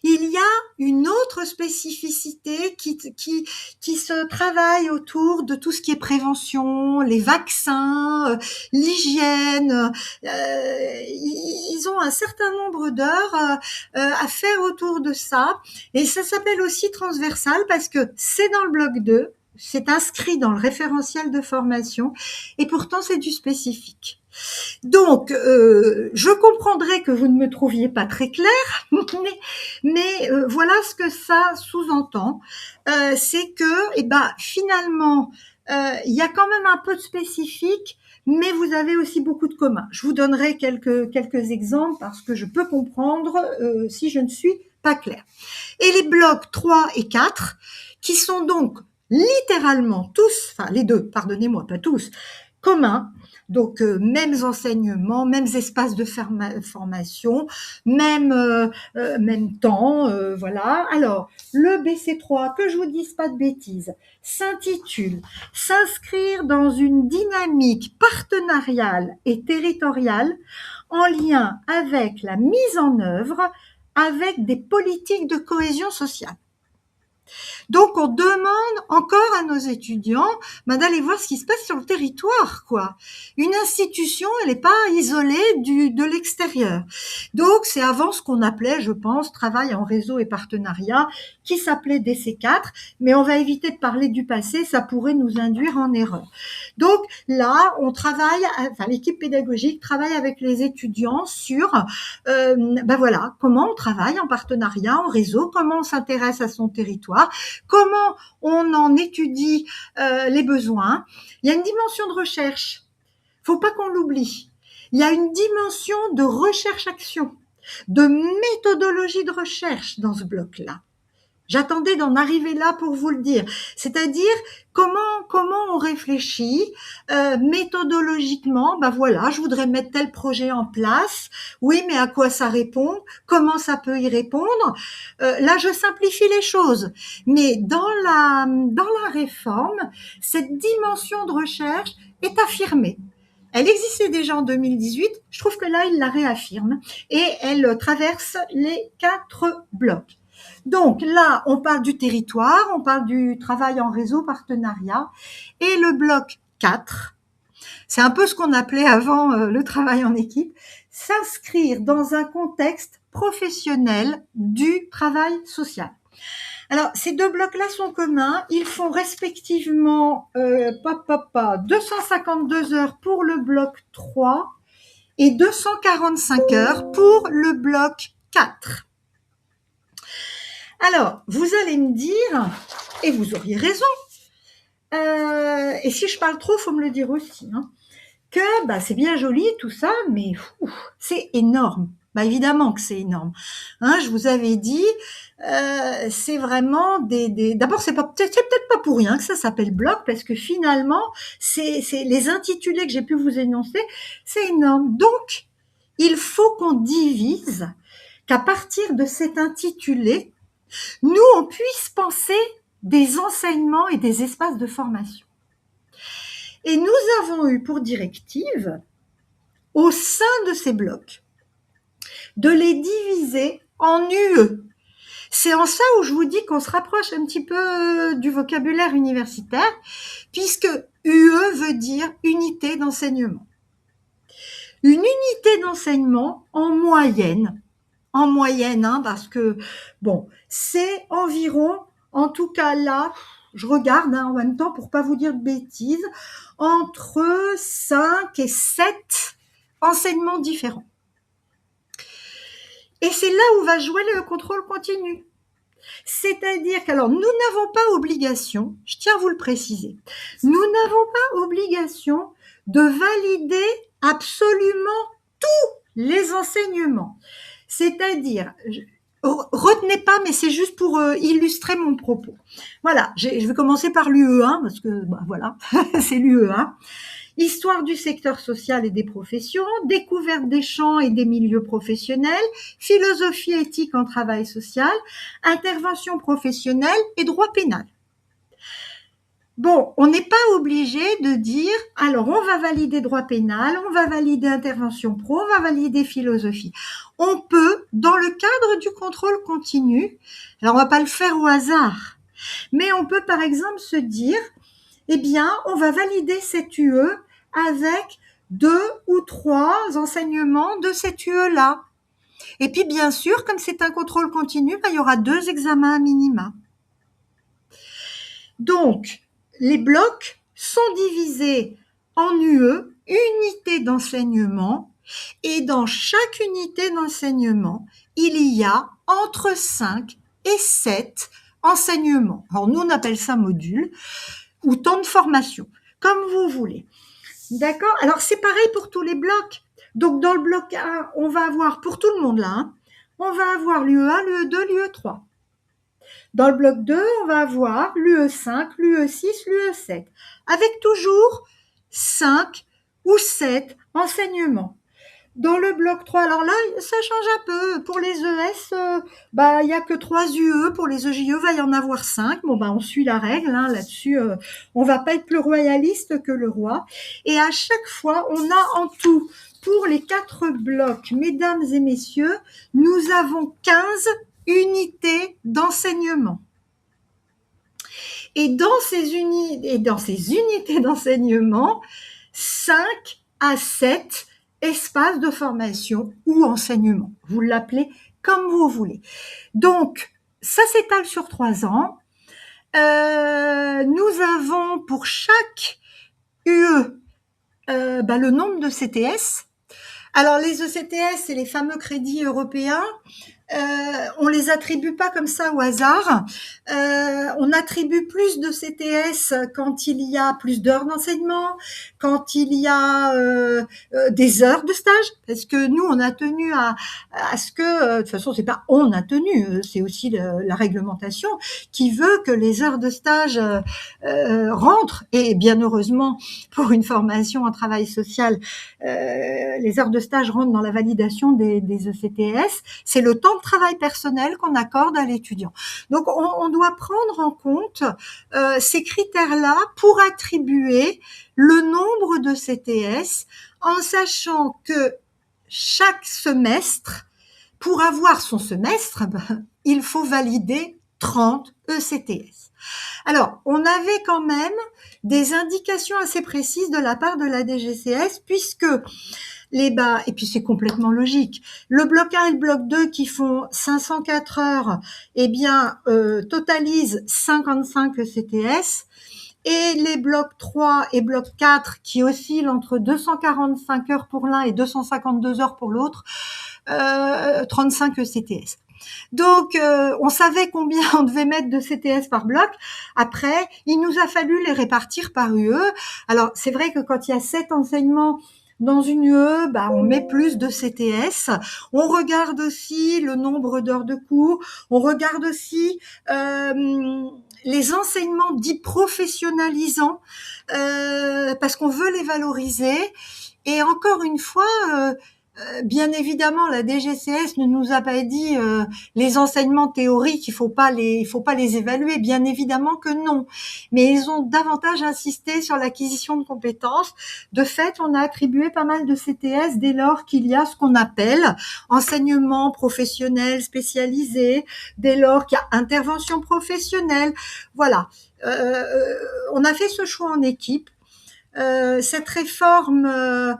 [SPEAKER 1] il y a une autre spécificité qui se travaille autour de tout ce qui est prévention, les vaccins, l'hygiène. Ils ont un certain nombre d'heures à faire autour de ça. Et ça s'appelle aussi transversal parce que c'est dans le bloc 2, c'est inscrit dans le référentiel de formation et pourtant c'est du spécifique. Donc, je comprendrais que vous ne me trouviez pas très claire, mais voilà ce que ça sous-entend. C'est que, finalement, il y a quand même un peu de spécifique, mais vous avez aussi beaucoup de commun. Je vous donnerai quelques exemples parce que je peux comprendre si je ne suis pas claire. Et les blocs 3 et 4, qui sont donc littéralement tous, enfin les deux, pardonnez-moi, pas tous, communs. Donc, mêmes enseignements, mêmes espaces de formation, même temps, voilà. Alors, le BC3, que je vous dise pas de bêtises, s'intitule « S'inscrire dans une dynamique partenariale et territoriale en lien avec la mise en œuvre avec des politiques de cohésion sociale ». Donc, on demande encore à nos étudiants d'aller voir ce qui se passe sur le territoire, quoi. Une institution, elle n'est pas isolée de l'extérieur. Donc, c'est avant ce qu'on appelait, je pense, travail en réseau et partenariat, qui s'appelait DC4, mais on va éviter de parler du passé, ça pourrait nous induire en erreur. Donc, là, on travaille, enfin, l'équipe pédagogique travaille avec les étudiants sur, voilà, comment on travaille en partenariat, en réseau, comment on s'intéresse à son territoire, comment on en étudie les besoins. Il y a une dimension de recherche, faut pas qu'on l'oublie. Il y a une dimension de recherche-action, de méthodologie de recherche dans ce bloc-là. J'attendais d'en arriver là pour vous le dire. C'est-à-dire comment on réfléchit méthodologiquement. Voilà, je voudrais mettre tel projet en place. Oui, mais à quoi ça répond? Comment ça peut y répondre? Là, je simplifie les choses. Mais dans la réforme, cette dimension de recherche est affirmée. Elle existait déjà en 2018. Je trouve que là, il la réaffirme et elle traverse les 4 blocs. Donc là, on parle du territoire, on parle du travail en réseau, partenariat, et le bloc 4, c'est un peu ce qu'on appelait avant le travail en équipe, s'inscrire dans un contexte professionnel du travail social. Alors, ces 2 blocs-là sont communs. Ils font respectivement 252 heures pour le bloc 3 et 245 heures pour le bloc 4. Alors, vous allez me dire, et vous auriez raison, et si je parle trop, faut me le dire aussi, que c'est bien joli tout ça, mais c'est énorme. Évidemment que c'est énorme. Je vous avais dit, c'est vraiment D'abord, c'est peut-être pas pour rien que ça s'appelle bloc, parce que finalement, c'est les intitulés que j'ai pu vous énoncer, c'est énorme. Donc, il faut qu'on divise, qu'à partir de cet intitulé, nous, on puisse penser des enseignements et des espaces de formation. Et nous avons eu pour directive, au sein de ces blocs, de les diviser en UE. C'est en ça où je vous dis qu'on se rapproche un petit peu du vocabulaire universitaire, puisque UE veut dire unité d'enseignement. Une unité d'enseignement en moyenne, parce que, c'est environ, en tout cas là, je regarde en même temps pour pas vous dire de bêtises, entre 5 et 7 enseignements différents. Et c'est là où va jouer le contrôle continu. C'est-à-dire qu'alors, nous n'avons pas obligation, je tiens à vous le préciser, nous n'avons pas obligation de valider absolument tous les enseignements. C'est-à-dire, retenez pas, mais c'est juste pour illustrer mon propos. Voilà, je vais commencer par l'UE1, parce que voilà, c'est l'UE1. Histoire du secteur social et des professions, découverte des champs et des milieux professionnels, philosophie éthique en travail social, intervention professionnelle et droit pénal. On n'est pas obligé de dire, alors on va valider droit pénal, on va valider intervention pro, on va valider philosophie. On peut, dans le cadre du contrôle continu, alors on va pas le faire au hasard, mais on peut par exemple se dire, on va valider cette UE avec 2 ou 3 enseignements de cette UE-là. Et puis, bien sûr, comme c'est un contrôle continu, il y aura 2 examens à minima. Donc, les blocs sont divisés en UE, unités d'enseignement, et dans chaque unité d'enseignement, il y a entre 5 et 7 enseignements. Alors, nous, on appelle ça module ou temps de formation, comme vous voulez. D'accord? Alors, c'est pareil pour tous les blocs. Donc, dans le bloc 1, on va avoir, pour tout le monde là, on va avoir l'UE1, l'UE2, l'UE3. Dans le bloc 2, on va avoir l'UE5, l'UE6, l'UE7, avec toujours 5 ou 7 enseignements. Dans le bloc 3, alors là, ça change un peu. Pour les ES, il y a que 3 UE. Pour les EJE, va y en avoir 5. Bon, on suit la règle, hein, là-dessus. On va pas être plus royaliste que le roi. Et à chaque fois, on a en tout, pour les 4 blocs, mesdames et messieurs, nous avons 15 unités d'enseignement. Et dans ces unités d'enseignement, 5 à 7 espaces de formation ou enseignement. Vous l'appelez comme vous voulez. Donc, ça s'étale sur 3 ans. Nous avons pour chaque UE le nombre de CTS. Alors, les ECTS, c'est les fameux crédits européens. On les attribue pas comme ça au hasard. On attribue plus de CTS quand il y a plus d'heures d'enseignement, quand il y a des heures de stage, parce que nous on a tenu à ce que, de toute façon c'est pas on a tenu, c'est aussi la réglementation qui veut que les heures de stage rentrent, et bien heureusement pour une formation en travail social, les heures de stage rentrent dans la validation des ECTS. C'est le temps de travail personnel qu'on accorde à l'étudiant. Donc, on doit prendre en compte ces critères-là pour attribuer le nombre de CTS, en sachant que chaque semestre, pour avoir son semestre, il faut valider 30 ECTS. Alors, on avait quand même des indications assez précises de la part de la DGCS, puisque et puis c'est complètement logique. Le bloc 1 et le bloc 2 qui font 504 heures, totalisent 55 ECTS. Et les blocs 3 et bloc 4 qui oscillent entre 245 heures pour l'un et 252 heures pour l'autre, 35 ECTS. Donc, on savait combien on devait mettre de CTS par bloc. Après, il nous a fallu les répartir par UE. Alors, c'est vrai que quand il y a 7 enseignements dans une UE, on met plus de CTS. On regarde aussi le nombre d'heures de cours. On regarde aussi les enseignements dits professionnalisants, parce qu'on veut les valoriser. Et encore une fois, bien évidemment, la DGCS ne nous a pas dit les enseignements théoriques, il faut pas les évaluer. Bien évidemment que non. Mais ils ont davantage insisté sur l'acquisition de compétences. De fait, on a attribué pas mal de CTS dès lors qu'il y a ce qu'on appelle enseignement professionnel spécialisé, dès lors qu'il y a intervention professionnelle. Voilà. On a fait ce choix en équipe. Cette réforme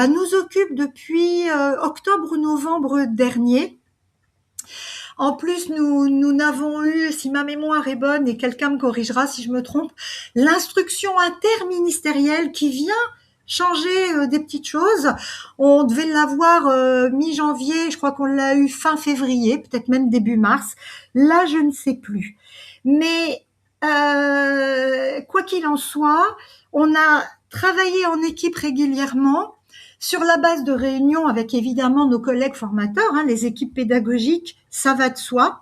[SPEAKER 1] nous occupe depuis octobre-novembre dernier. En plus, nous n'avons eu, si ma mémoire est bonne, et quelqu'un me corrigera si je me trompe, l'instruction interministérielle qui vient changer des petites choses. On devait l'avoir mi-janvier, je crois qu'on l'a eu fin février, peut-être même début mars. Là, je ne sais plus. Mais quoi qu'il en soit, on a travaillé en équipe régulièrement, sur la base de réunions avec évidemment nos collègues formateurs, les équipes pédagogiques, ça va de soi.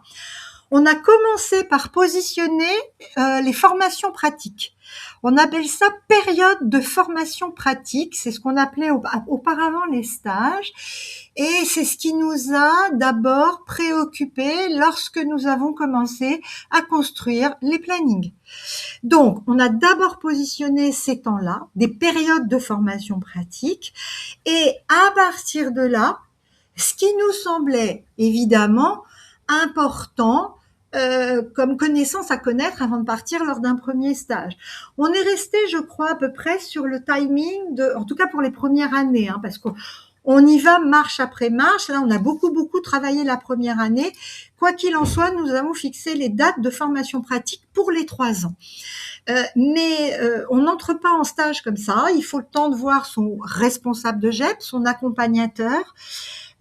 [SPEAKER 1] On a commencé par positionner les formations pratiques. On appelle ça période de formation pratique. C'est ce qu'on appelait auparavant les stages. Et c'est ce qui nous a d'abord préoccupés lorsque nous avons commencé à construire les plannings. Donc, on a d'abord positionné ces temps-là, des périodes de formation pratique. Et à partir de là, ce qui nous semblait évidemment important comme connaissance à connaître avant de partir lors d'un premier stage. On est resté, je crois, à peu près sur le timing, en tout cas pour les premières années, parce qu'on y va marche après marche. Là, on a beaucoup travaillé la première année. Quoi qu'il en soit, nous avons fixé les dates de formation pratique pour les 3 ans. Mais on n'entre pas en stage comme ça. Il faut le temps de voir son responsable de GEP, son accompagnateur.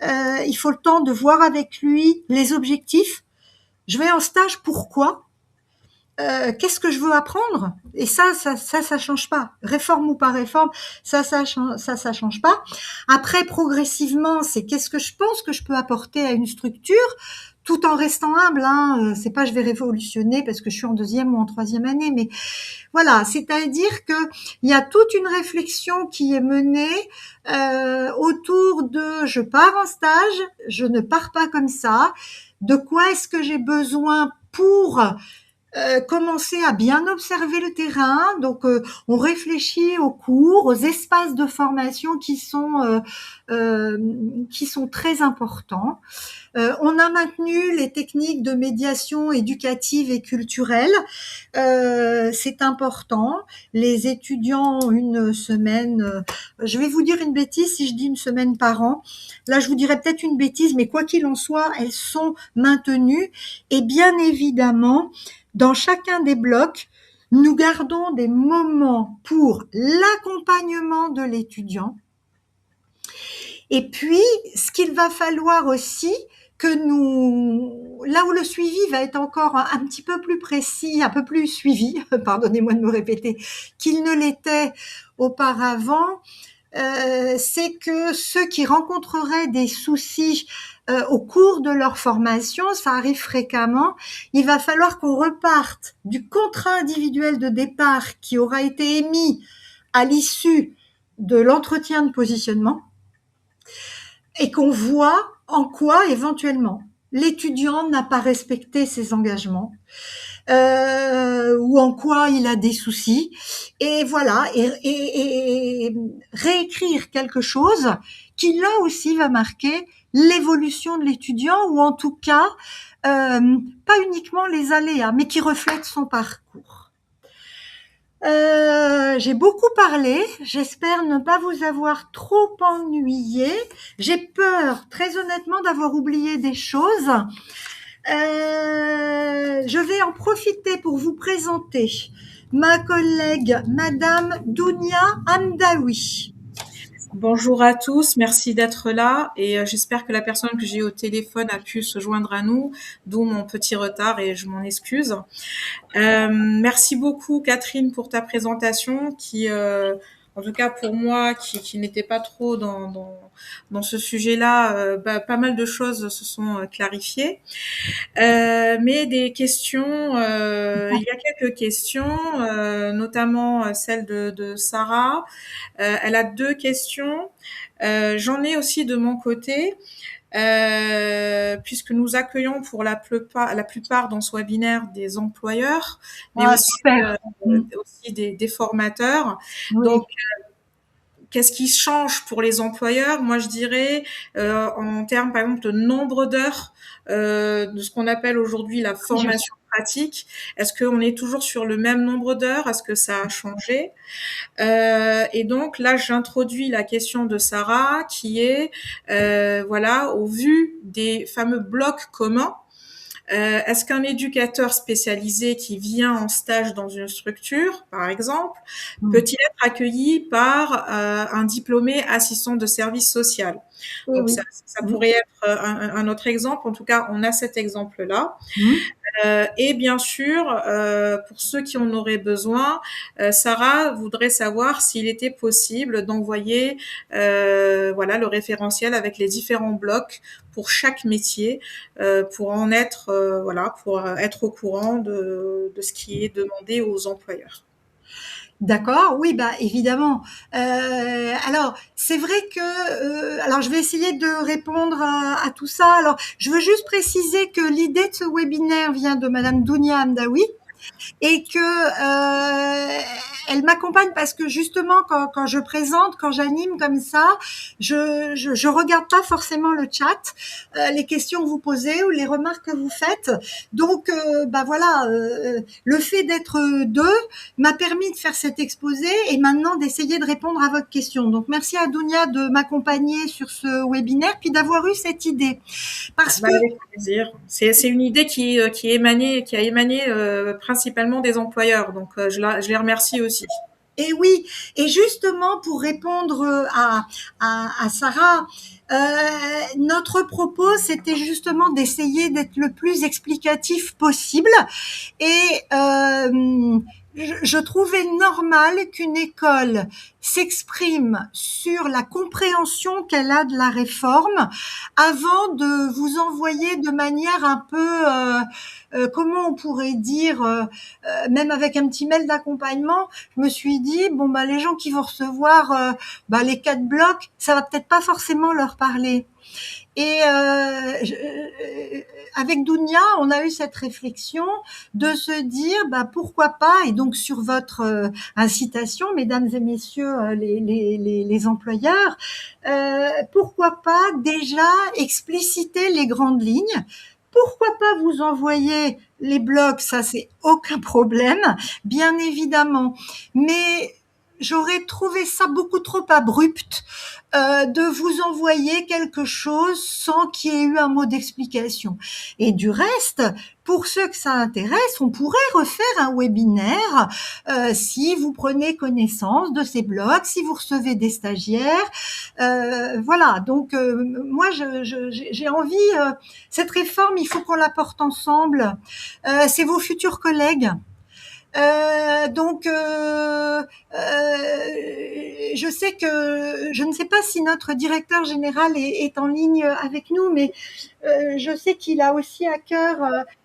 [SPEAKER 1] Il faut le temps de voir avec lui les objectifs. Je vais en stage, pourquoi ? Qu'est-ce que je veux apprendre ? Et ça change pas. Réforme ou pas réforme, ça change pas. Après, progressivement, c'est qu'est-ce que je pense que je peux apporter à une structure tout en restant humble, hein. C'est pas je vais révolutionner parce que je suis en 2e ou en 3e année, mais voilà, c'est-à-dire que il y a toute une réflexion qui est menée autour de je pars en stage, je ne pars pas comme ça. De quoi est-ce que j'ai besoin pour commencer à bien observer le terrain. Donc, on réfléchit aux cours, aux espaces de formation qui sont très importants. On a maintenu les techniques de médiation éducative et culturelle. C'est important. Les étudiants ont une semaine, je vais vous dire une bêtise si je dis une semaine par an. Là, je vous dirais peut-être une bêtise, mais quoi qu'il en soit, elles sont maintenues. Et bien évidemment, dans chacun des blocs, nous gardons des moments pour l'accompagnement de l'étudiant. Et puis, ce qu'il va falloir aussi, là où le suivi va être encore un petit peu plus précis, un peu plus suivi, pardonnez-moi de me répéter, qu'il ne l'était auparavant, c'est que ceux qui rencontreraient des soucis au cours de leur formation, ça arrive fréquemment, il va falloir qu'on reparte du contrat individuel de départ qui aura été émis à l'issue de l'entretien de positionnement et qu'on voit en quoi éventuellement l'étudiant n'a pas respecté ses engagements ou en quoi il a des soucis, et voilà, et réécrire quelque chose qui là aussi va marquer l'évolution de l'étudiant, ou en tout cas pas uniquement les aléas, mais qui reflète son parcours. J'ai beaucoup parlé, j'espère ne pas vous avoir trop ennuyé. J'ai peur, très honnêtement, d'avoir oublié des choses. Je vais en profiter pour vous présenter ma collègue, Madame Dounia Hamdaoui.
[SPEAKER 2] Bonjour à tous, merci d'être là et j'espère que la personne que j'ai au téléphone a pu se joindre à nous, d'où mon petit retard et je m'en excuse. Merci beaucoup Catherine pour ta présentation qui, en tout cas pour moi, qui n'était pas trop dans ce sujet-là, pas mal de choses se sont clarifiées. Mais des questions, il y a quelques questions, notamment celle de Sarah. Elle a 2 questions. J'en ai aussi de mon côté. Puisque nous accueillons pour la plupart dans ce webinaire des employeurs, mais aussi des formateurs.
[SPEAKER 1] Oui.
[SPEAKER 2] Donc, qu'est-ce qui change pour les employeurs? Moi, je dirais en termes, par exemple, de nombre d'heures de ce qu'on appelle aujourd'hui la formation pratique. Est-ce qu'on est toujours sur le même nombre d'heures? Est-ce que ça a changé? Et donc là, j'introduis la question de Sarah qui est, voilà, au vu des fameux blocs communs, est-ce qu'un éducateur spécialisé qui vient en stage dans une structure, par exemple, peut-il être accueilli par un diplômé assistant de service social?
[SPEAKER 1] Oui,
[SPEAKER 2] Donc
[SPEAKER 1] oui.
[SPEAKER 2] ça pourrait être un autre exemple. En tout cas, on a cet exemple-là. Et bien sûr, pour ceux qui en auraient besoin, Sarah voudrait savoir s'il était possible d'envoyer voilà, le référentiel avec les différents blocs pour chaque métier, pour en être voilà, pour être au courant de ce qui est demandé aux employeurs.
[SPEAKER 1] D'accord, oui, bah évidemment. Alors, c'est vrai que, alors je vais essayer de répondre à tout ça. Alors, je veux juste préciser que l'idée de ce webinaire vient de Madame Dounia Hamdaoui et que elle m'accompagne parce que justement quand je présente, quand j'anime comme ça, je regarde pas forcément le chat, les questions que vous posez ou les remarques que vous faites. Donc bah voilà, le fait d'être deux m'a permis de faire cet exposé et maintenant d'essayer de répondre à votre question. Donc merci à Dounia de m'accompagner sur ce webinaire puis d'avoir eu cette idée. Parce que
[SPEAKER 2] avec plaisir. C'est une idée qui a émané principalement des employeurs. Donc je les remercie aussi.
[SPEAKER 1] Et oui, et justement pour répondre à Sarah, notre propos c'était justement d'essayer d'être le plus explicatif possible et je trouvais normal qu'une école s'exprime sur la compréhension qu'elle a de la réforme avant de vous envoyer de manière un peu, comment on pourrait dire, même avec un petit mail d'accompagnement, je me suis dit, bon, bah, les gens qui vont recevoir les 4 blocs, ça va peut-être pas forcément leur parler. Et avec Dounia, on a eu cette réflexion de se dire pourquoi pas, et donc sur votre incitation, mesdames et messieurs les employeurs, pourquoi pas déjà expliciter les grandes lignes. Pourquoi pas vous envoyer les blocs, ça c'est aucun problème, bien évidemment. Mais j'aurais trouvé ça beaucoup trop abrupt de vous envoyer quelque chose sans qu'il y ait eu un mot d'explication. Et du reste, pour ceux que ça intéresse, on pourrait refaire un webinaire si vous prenez connaissance de ces blogs, si vous recevez des stagiaires. Voilà, donc moi j'ai envie, cette réforme, il faut qu'on la porte ensemble. C'est vos futurs collègues. Je sais que je ne sais pas si notre directeur général est en ligne avec nous, mais je sais qu'il a aussi à cœur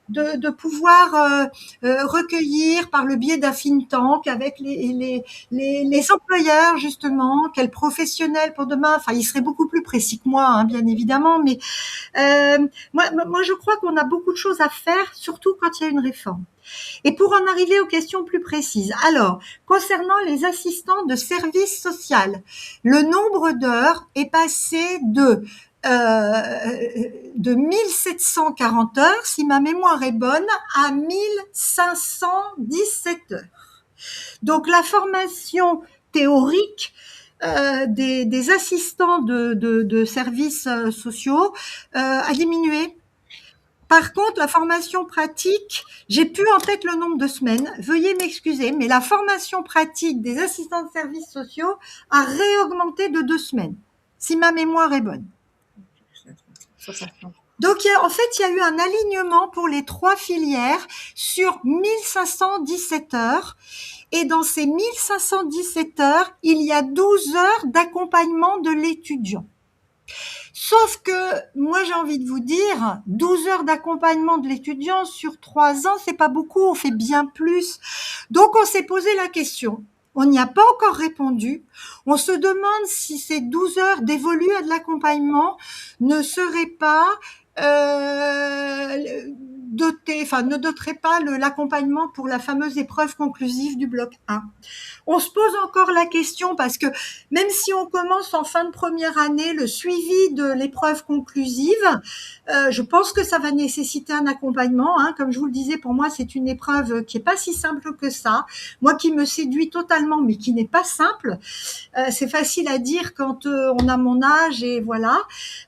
[SPEAKER 1] de pouvoir recueillir par le biais d'un think tank avec les employeurs justement, quels professionnels pour demain. Enfin, il serait beaucoup plus précis que moi, hein, bien évidemment, mais moi je crois qu'on a beaucoup de choses à faire, surtout quand il y a une réforme. Et pour en arriver aux questions plus précises, alors, concernant les assistants de service social, le nombre d'heures est passé de 1740 heures, si ma mémoire est bonne, à 1517 heures. Donc la formation théorique des assistants de services sociaux a diminué. Par contre, la formation pratique, j'ai plus en tête le nombre de semaines, veuillez m'excuser, mais la formation pratique des assistants de services sociaux a réaugmenté de 2 semaines, si ma mémoire est bonne. Donc, en fait, il y a eu un alignement pour les 3 filières sur 1517 heures. Et dans ces 1517 heures, il y a 12 heures d'accompagnement de l'étudiant. Sauf que, moi, j'ai envie de vous dire, 12 heures d'accompagnement de l'étudiant sur 3 ans, c'est pas beaucoup, on fait bien plus. Donc, on s'est posé la question. On n'y a pas encore répondu. On se demande si ces 12 heures dévolues à de l'accompagnement ne seraient pas ne doteraient pas l'accompagnement pour la fameuse épreuve conclusive du bloc 1. On se pose encore la question parce que même si on commence en fin de première année le suivi de l'épreuve conclusive, je pense que ça va nécessiter un accompagnement. Hein. Comme je vous le disais, pour moi, c'est une épreuve qui est pas si simple que ça. Moi, qui me séduit totalement, mais qui n'est pas simple. C'est facile à dire quand on a mon âge et voilà.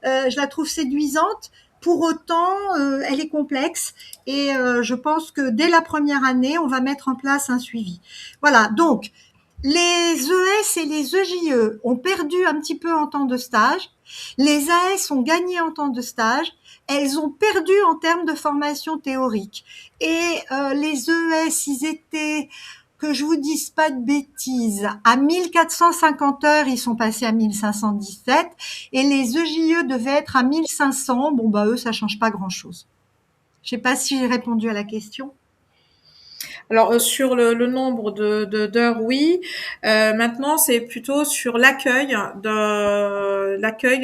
[SPEAKER 1] Je la trouve séduisante. Pour autant, elle est complexe et je pense que dès la première année, on va mettre en place un suivi. Voilà, donc les ES et les EJE ont perdu un petit peu en temps de stage. Les AS ont gagné en temps de stage. Elles ont perdu en termes de formation théorique. Et les ES, ils étaient, que je vous dise pas de bêtises, à 1450 heures, ils sont passés à 1517. Et les EJE devaient être à 1500. Bon, eux, ça change pas grand-chose. Je sais pas si j'ai répondu à la question.
[SPEAKER 2] Alors sur le nombre d'heures, oui. Maintenant, c'est plutôt sur l'accueil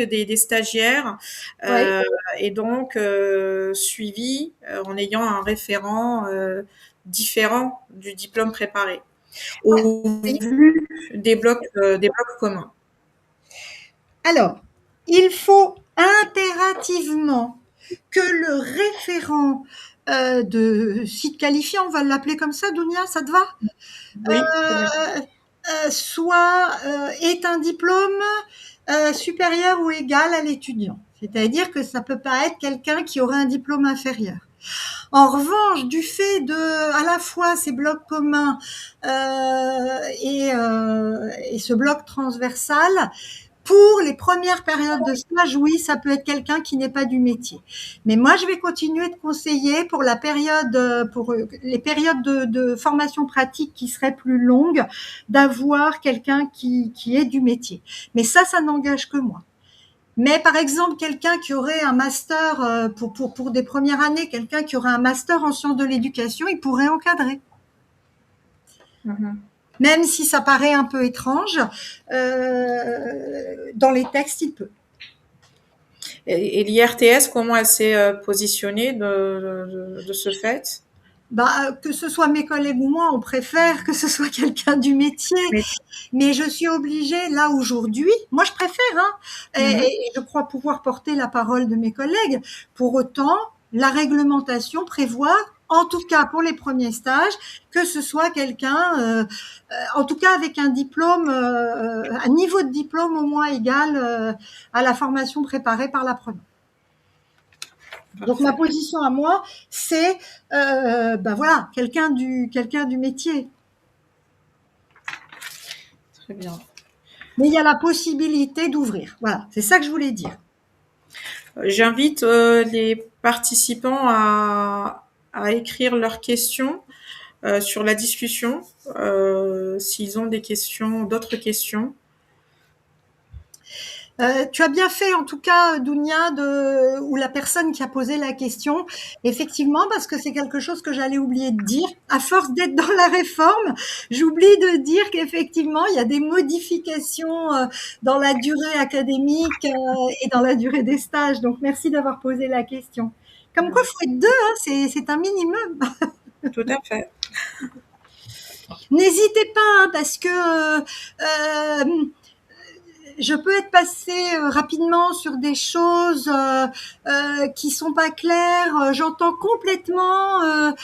[SPEAKER 2] des stagiaires et donc suivi en ayant un référent différent du diplôme préparé au vu des blocs communs.
[SPEAKER 1] Alors, il faut impérativement que le référent de site qualifié, on va l'appeler comme ça, Dounia, ça te va?
[SPEAKER 2] Oui.
[SPEAKER 1] Est un diplôme supérieur ou égal à l'étudiant. C'est-à-dire que ça peut pas être quelqu'un qui aurait un diplôme inférieur. En revanche, du fait de à la fois ces blocs communs et ce bloc transversal, Pour les premières périodes de stage, oui, ça peut être quelqu'un qui n'est pas du métier. Mais moi, je vais continuer de conseiller pour les périodes de formation pratique qui seraient plus longues, d'avoir quelqu'un qui est du métier. Mais ça n'engage que moi. Mais par exemple, quelqu'un qui aurait un master pour des premières années, quelqu'un qui aurait un master en sciences de l'éducation, il pourrait encadrer. Même si ça paraît un peu étrange, dans les textes, il peut.
[SPEAKER 2] Et l'IRTS, comment elle s'est positionnée de ce fait?
[SPEAKER 1] Que ce soit mes collègues ou moi, on préfère que ce soit quelqu'un du métier.
[SPEAKER 2] Oui.
[SPEAKER 1] Mais je suis obligée, là, aujourd'hui, moi je préfère, et je crois pouvoir porter la parole de mes collègues. Pour autant, la réglementation prévoit, en tout cas pour les premiers stages, que ce soit quelqu'un, en tout cas avec un diplôme, un niveau de diplôme au moins égal à la formation préparée par l'apprenant. Donc ma position à moi, c'est voilà, quelqu'un du métier.
[SPEAKER 2] Très bien.
[SPEAKER 1] Mais il y a la possibilité d'ouvrir. Voilà, c'est ça que je voulais dire.
[SPEAKER 2] J'invite les participants à écrire leurs questions sur la discussion, s'ils ont des questions, d'autres questions.
[SPEAKER 1] Tu as bien fait, en tout cas, Dounia, ou la personne qui a posé la question, effectivement, parce que c'est quelque chose que j'allais oublier de dire. À force d'être dans la réforme, j'oublie de dire qu'effectivement, il y a des modifications dans la durée académique et dans la durée des stages. Donc, merci d'avoir posé la question. Comme quoi, il faut être deux, c'est un minimum.
[SPEAKER 2] Tout à fait.
[SPEAKER 1] N'hésitez pas, parce que je peux être passée rapidement sur des choses qui sont pas claires. J'entends complètement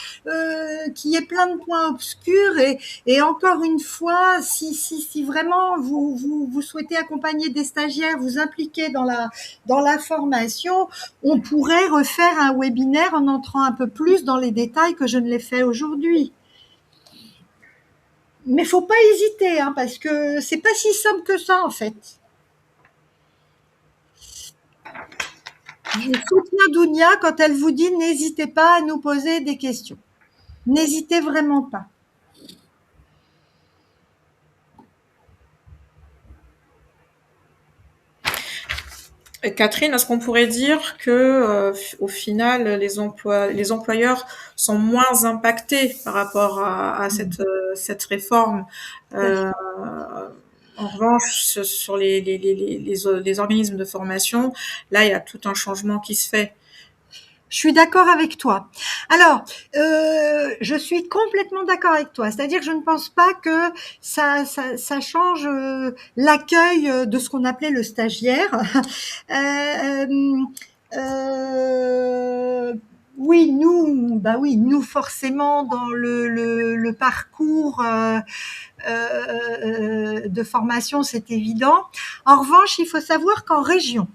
[SPEAKER 1] qu'il y ait plein de points obscurs et encore une fois, si vraiment vous souhaitez accompagner des stagiaires, vous impliquer dans la formation, on pourrait refaire un webinaire en entrant un peu plus dans les détails que je ne l'ai fait aujourd'hui. Mais faut pas hésiter, parce que c'est pas si simple que ça en fait. Je soutiens Dounia quand elle vous dit n'hésitez pas à nous poser des questions. N'hésitez vraiment pas.
[SPEAKER 2] Catherine, est-ce qu'on pourrait dire que au final, les employeurs sont moins impactés par rapport à cette réforme? En revanche, sur les organismes de formation, là, il y a tout un changement qui se fait.
[SPEAKER 1] Je suis d'accord avec toi. Alors, je suis complètement d'accord avec toi. C'est-à-dire que je ne pense pas que ça change l'accueil de ce qu'on appelait le stagiaire. Oui, nous forcément dans le parcours de formation, c'est évident. En revanche, il faut savoir qu'en région,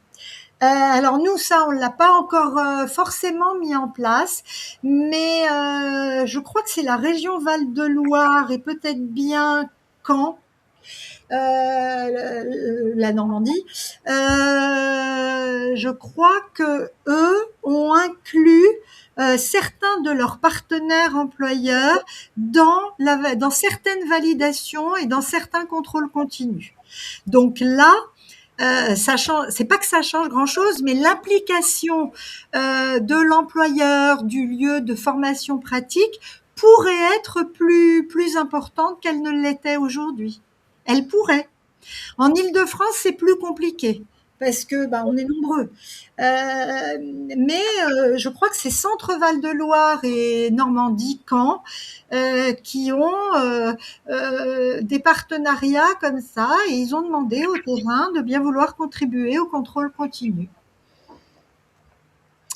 [SPEAKER 1] alors nous, ça, on l'a pas encore forcément mis en place, mais je crois que c'est la région Val-de-Loire et peut-être bien Caen, la Normandie. Je crois que eux ont inclus certains de leurs partenaires employeurs dans certaines validations et dans certains contrôles continus. Donc là, ça change, c'est pas que ça change grand-chose, mais l'application de l'employeur du lieu de formation pratique pourrait être plus importante qu'elle ne l'était aujourd'hui. Elle pourrait. En Île-de-France, c'est plus compliqué parce que on est nombreux. Mais je crois que c'est Centre-Val de Loire et Normandie-Caen qui ont des partenariats comme ça et ils ont demandé au terrain de bien vouloir contribuer au contrôle continu.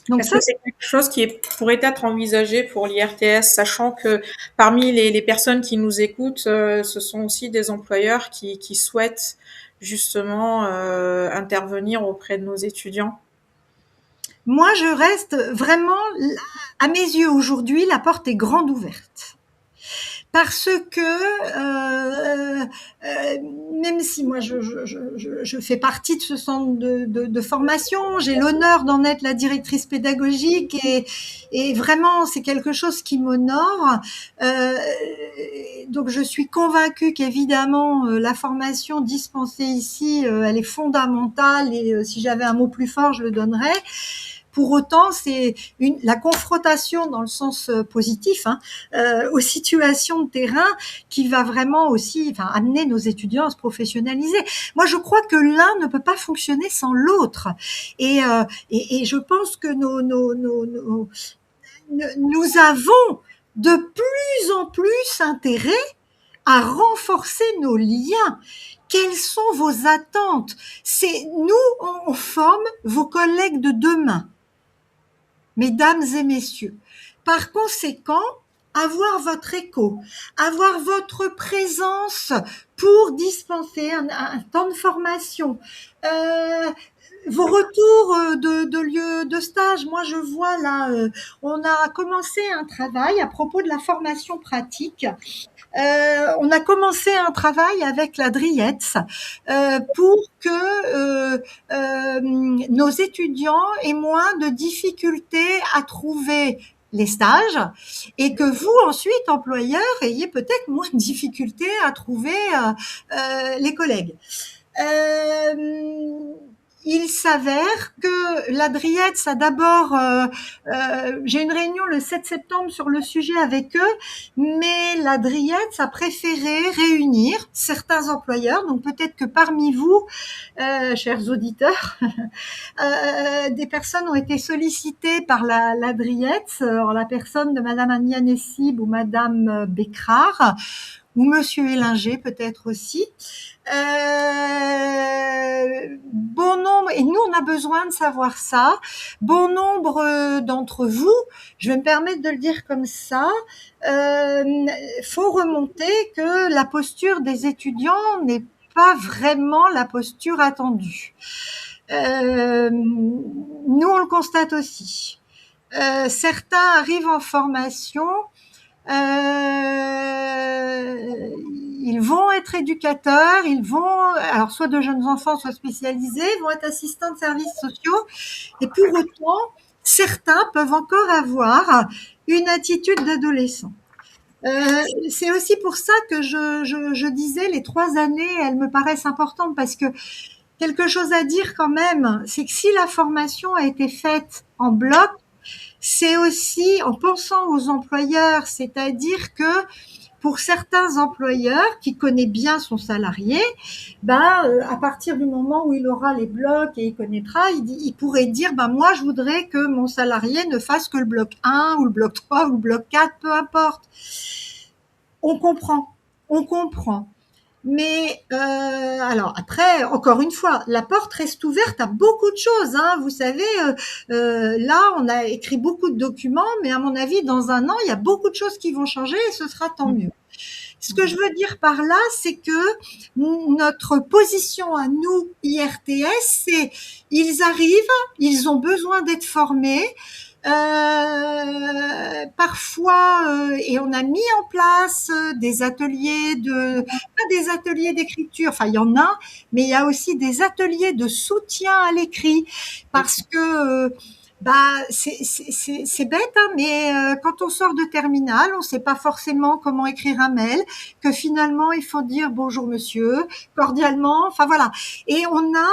[SPEAKER 2] Donc est-ce que c'est quelque chose qui pourrait être envisagé pour l'IRTS, sachant que parmi les personnes qui nous écoutent, ce sont aussi des employeurs qui souhaitent justement intervenir auprès de nos étudiants?
[SPEAKER 1] Moi, je reste vraiment, à mes yeux aujourd'hui, la porte est grande ouverte. Parce que même si moi je fais partie de ce centre de formation, j'ai l'honneur d'en être la directrice pédagogique et vraiment c'est quelque chose qui m'honore. Euh, donc je suis convaincue qu'évidemment la formation dispensée ici, elle est fondamentale et si j'avais un mot plus fort, je le donnerais. Pour autant, c'est la confrontation dans le sens positif aux situations de terrain qui va vraiment aussi amener nos étudiants à se professionnaliser. Moi, je crois que l'un ne peut pas fonctionner sans l'autre. Et je pense que nous avons de plus en plus intérêt à renforcer nos liens. Quelles sont vos attentes? C'est nous, on forme vos collègues de demain. Mesdames et messieurs, par conséquent, avoir votre écho, avoir votre présence pour dispenser un temps de formation, vos retours de lieu de stage. Moi, je vois là, on a commencé un travail à propos de la formation pratique. On a commencé un travail avec la DRIETS pour que nos étudiants aient moins de difficultés à trouver les stages et que vous, ensuite, employeurs, ayez peut-être moins de difficultés à trouver les collègues. Il s'avère que la DRIETS a d'abord, j'ai une réunion le 7 septembre sur le sujet avec eux, mais la DRIETS a préféré réunir certains employeurs, donc peut-être que parmi vous, chers auditeurs, des personnes ont été sollicitées par la DRIETS, en la personne de Madame Ania Nessib ou Madame Becrard, ou Monsieur Hélinger peut-être aussi. Bon nombre, et nous on a besoin de savoir ça, bon nombre d'entre vous, je vais me permettre de le dire comme ça, font remonter que la posture des étudiants n'est pas vraiment la posture attendue. Nous on le constate aussi. Certains arrivent en formation, ils vont être éducateurs, ils vont, alors soit de jeunes enfants, soit spécialisés, vont être assistants de services sociaux, et pour autant, certains peuvent encore avoir une attitude d'adolescent. C'est aussi pour ça que je disais les 3 années, elles me paraissent importantes parce que quelque chose à dire quand même, c'est que si la formation a été faite en bloc, c'est aussi en pensant aux employeurs, c'est-à-dire que pour certains employeurs qui connaissent bien son salarié, à partir du moment où il aura les blocs et il connaîtra, il pourrait dire moi je voudrais que mon salarié ne fasse que le bloc 1 ou le bloc 3 ou le bloc 4, peu importe. On comprend. Mais alors après, encore une fois, la porte reste ouverte à beaucoup de choses. Vous savez, là, on a écrit beaucoup de documents, mais à mon avis, dans un an, il y a beaucoup de choses qui vont changer et ce sera tant mieux. Ce que je veux dire par là, c'est que notre position à nous, IRTS, c'est ils arrivent, ils ont besoin d'être formés. Parfois, et on a mis en place des ateliers pas des ateliers d'écriture, enfin il y en a, mais il y a aussi des ateliers de soutien à l'écrit, parce que c'est bête, mais quand on sort de terminale, on ne sait pas forcément comment écrire un mail, que finalement il faut dire bonjour monsieur, cordialement, enfin voilà. Et on a,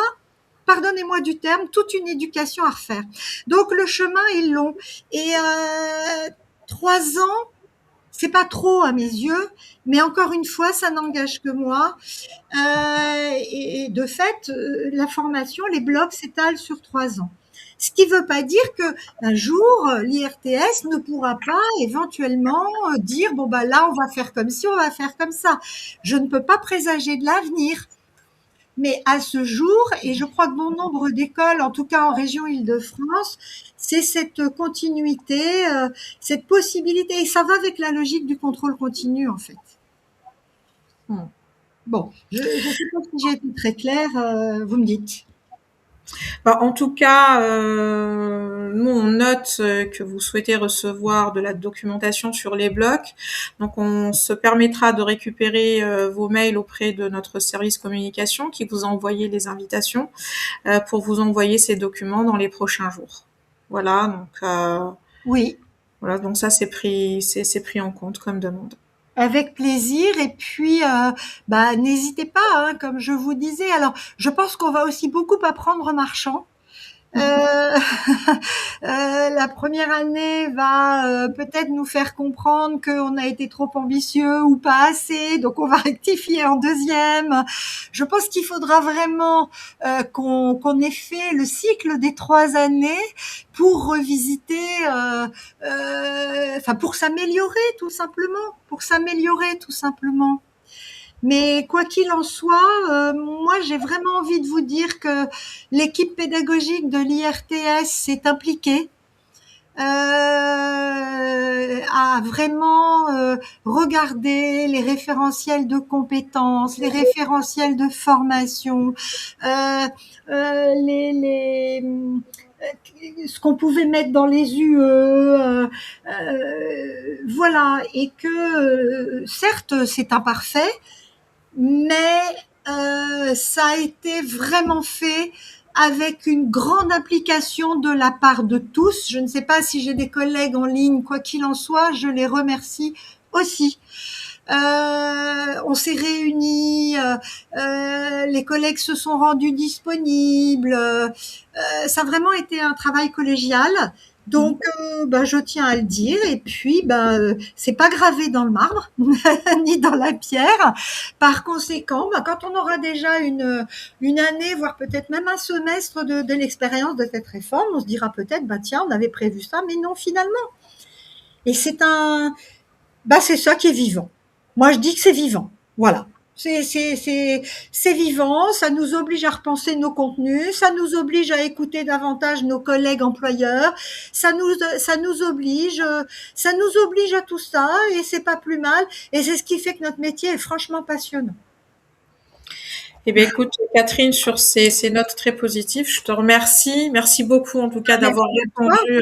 [SPEAKER 1] pardonnez-moi du terme, toute une éducation à refaire. Donc le chemin est long. Et 3 ans, c'est pas trop à mes yeux, mais encore une fois, ça n'engage que moi. Et de fait, la formation, les blocs s'étalent sur 3 ans. Ce qui ne veut pas dire qu'un jour, l'IRTS ne pourra pas éventuellement dire là, on va faire comme ci, on va faire comme ça. Je ne peux pas présager de l'avenir. Mais à ce jour, et je crois que bon nombre d'écoles, en tout cas en région Île-de-France, c'est cette continuité, cette possibilité, et ça va avec la logique du contrôle continu en fait. Bon, je ne sais pas si j'ai été très claire, vous me dites.
[SPEAKER 2] Bah, en tout cas, nous on note que vous souhaitez recevoir de la documentation sur les blocs. Donc on se permettra de récupérer vos mails auprès de notre service communication qui vous a envoyé les invitations pour vous envoyer ces documents dans les prochains jours. Voilà,
[SPEAKER 1] Oui,
[SPEAKER 2] voilà, donc ça c'est pris en compte comme demande.
[SPEAKER 1] avec plaisir. Et puis, bah, n'hésitez pas, hein, comme je vous disais. Alors, je pense qu'on va aussi beaucoup apprendre en marchant. Euh, la première année va peut-être nous faire comprendre qu'on a été trop ambitieux ou pas assez, donc on va rectifier en deuxième. Je pense qu'il faudra vraiment qu'on ait fait le cycle des 3 années pour revisiter, enfin pour s'améliorer tout simplement, pour s'améliorer tout simplement. Mais quoi qu'il en soit, moi j'ai vraiment envie de vous dire que l'équipe pédagogique de l'IRTS s'est impliquée, a vraiment regardé les référentiels de compétences, les référentiels de formation, ce qu'on pouvait mettre dans les UE, voilà, et que certes c'est imparfait, mais ça a été vraiment fait avec une grande implication de la part de tous. Je ne sais pas si j'ai des collègues en ligne, quoi qu'il en soit, je les remercie aussi. On s'est réunis, les collègues se sont rendus disponibles. Ça a vraiment été un travail collégial. Donc, bah, je tiens à le dire. Et puis, bah, c'est pas gravé dans le marbre ni dans la pierre. Par conséquent, bah, quand on aura déjà une année, voire peut-être même un semestre de l'expérience de cette réforme, on se dira peut-être, bah tiens, on avait prévu ça, mais non finalement. Et bah, c'est ça qui est vivant. Moi, je dis que c'est vivant. Voilà. C'est vivant, ça nous oblige à repenser nos contenus, ça nous oblige à écouter davantage nos collègues employeurs, ça nous oblige à tout ça, et c'est pas plus mal, et c'est ce qui fait que notre métier est franchement passionnant.
[SPEAKER 2] Eh bien, écoute, Catherine, sur ces notes très positives, je te remercie. Merci beaucoup, en tout cas, d'avoir
[SPEAKER 1] Merci à toi.
[SPEAKER 2] répondu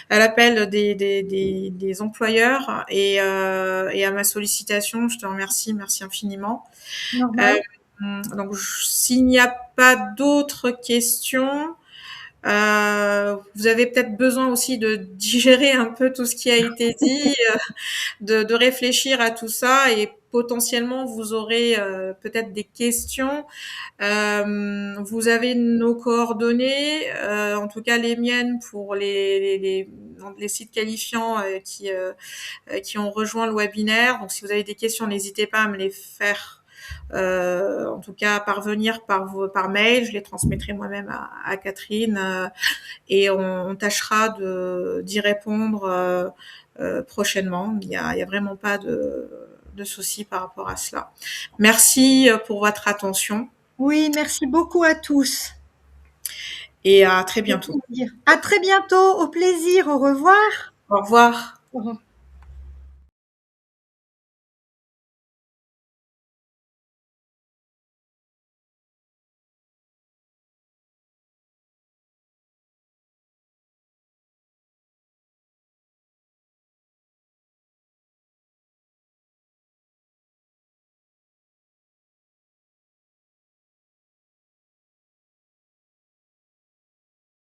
[SPEAKER 2] à l'appel des employeurs et à ma sollicitation. Je te remercie, merci infiniment. Euh,
[SPEAKER 1] Normal.
[SPEAKER 2] donc, s'il n'y a pas d'autres questions, vous avez peut-être besoin aussi de digérer un peu tout ce qui a été dit, de réfléchir à tout ça et potentiellement vous aurez peut-être des questions. Vous avez nos coordonnées, en tout cas les miennes pour les sites qualifiants qui ont rejoint le webinaire. Donc si vous avez des questions, n'hésitez pas à me les faire. En tout cas, parvenir par mail, je les transmettrai moi-même à Catherine et on tâchera d'y répondre prochainement. Il y a vraiment pas de souci par rapport à cela. Merci pour votre attention.
[SPEAKER 1] Oui, merci beaucoup à tous.
[SPEAKER 2] Et à très bientôt.
[SPEAKER 1] À très bientôt, au plaisir, au revoir.
[SPEAKER 2] Au revoir.
[SPEAKER 1] Au revoir.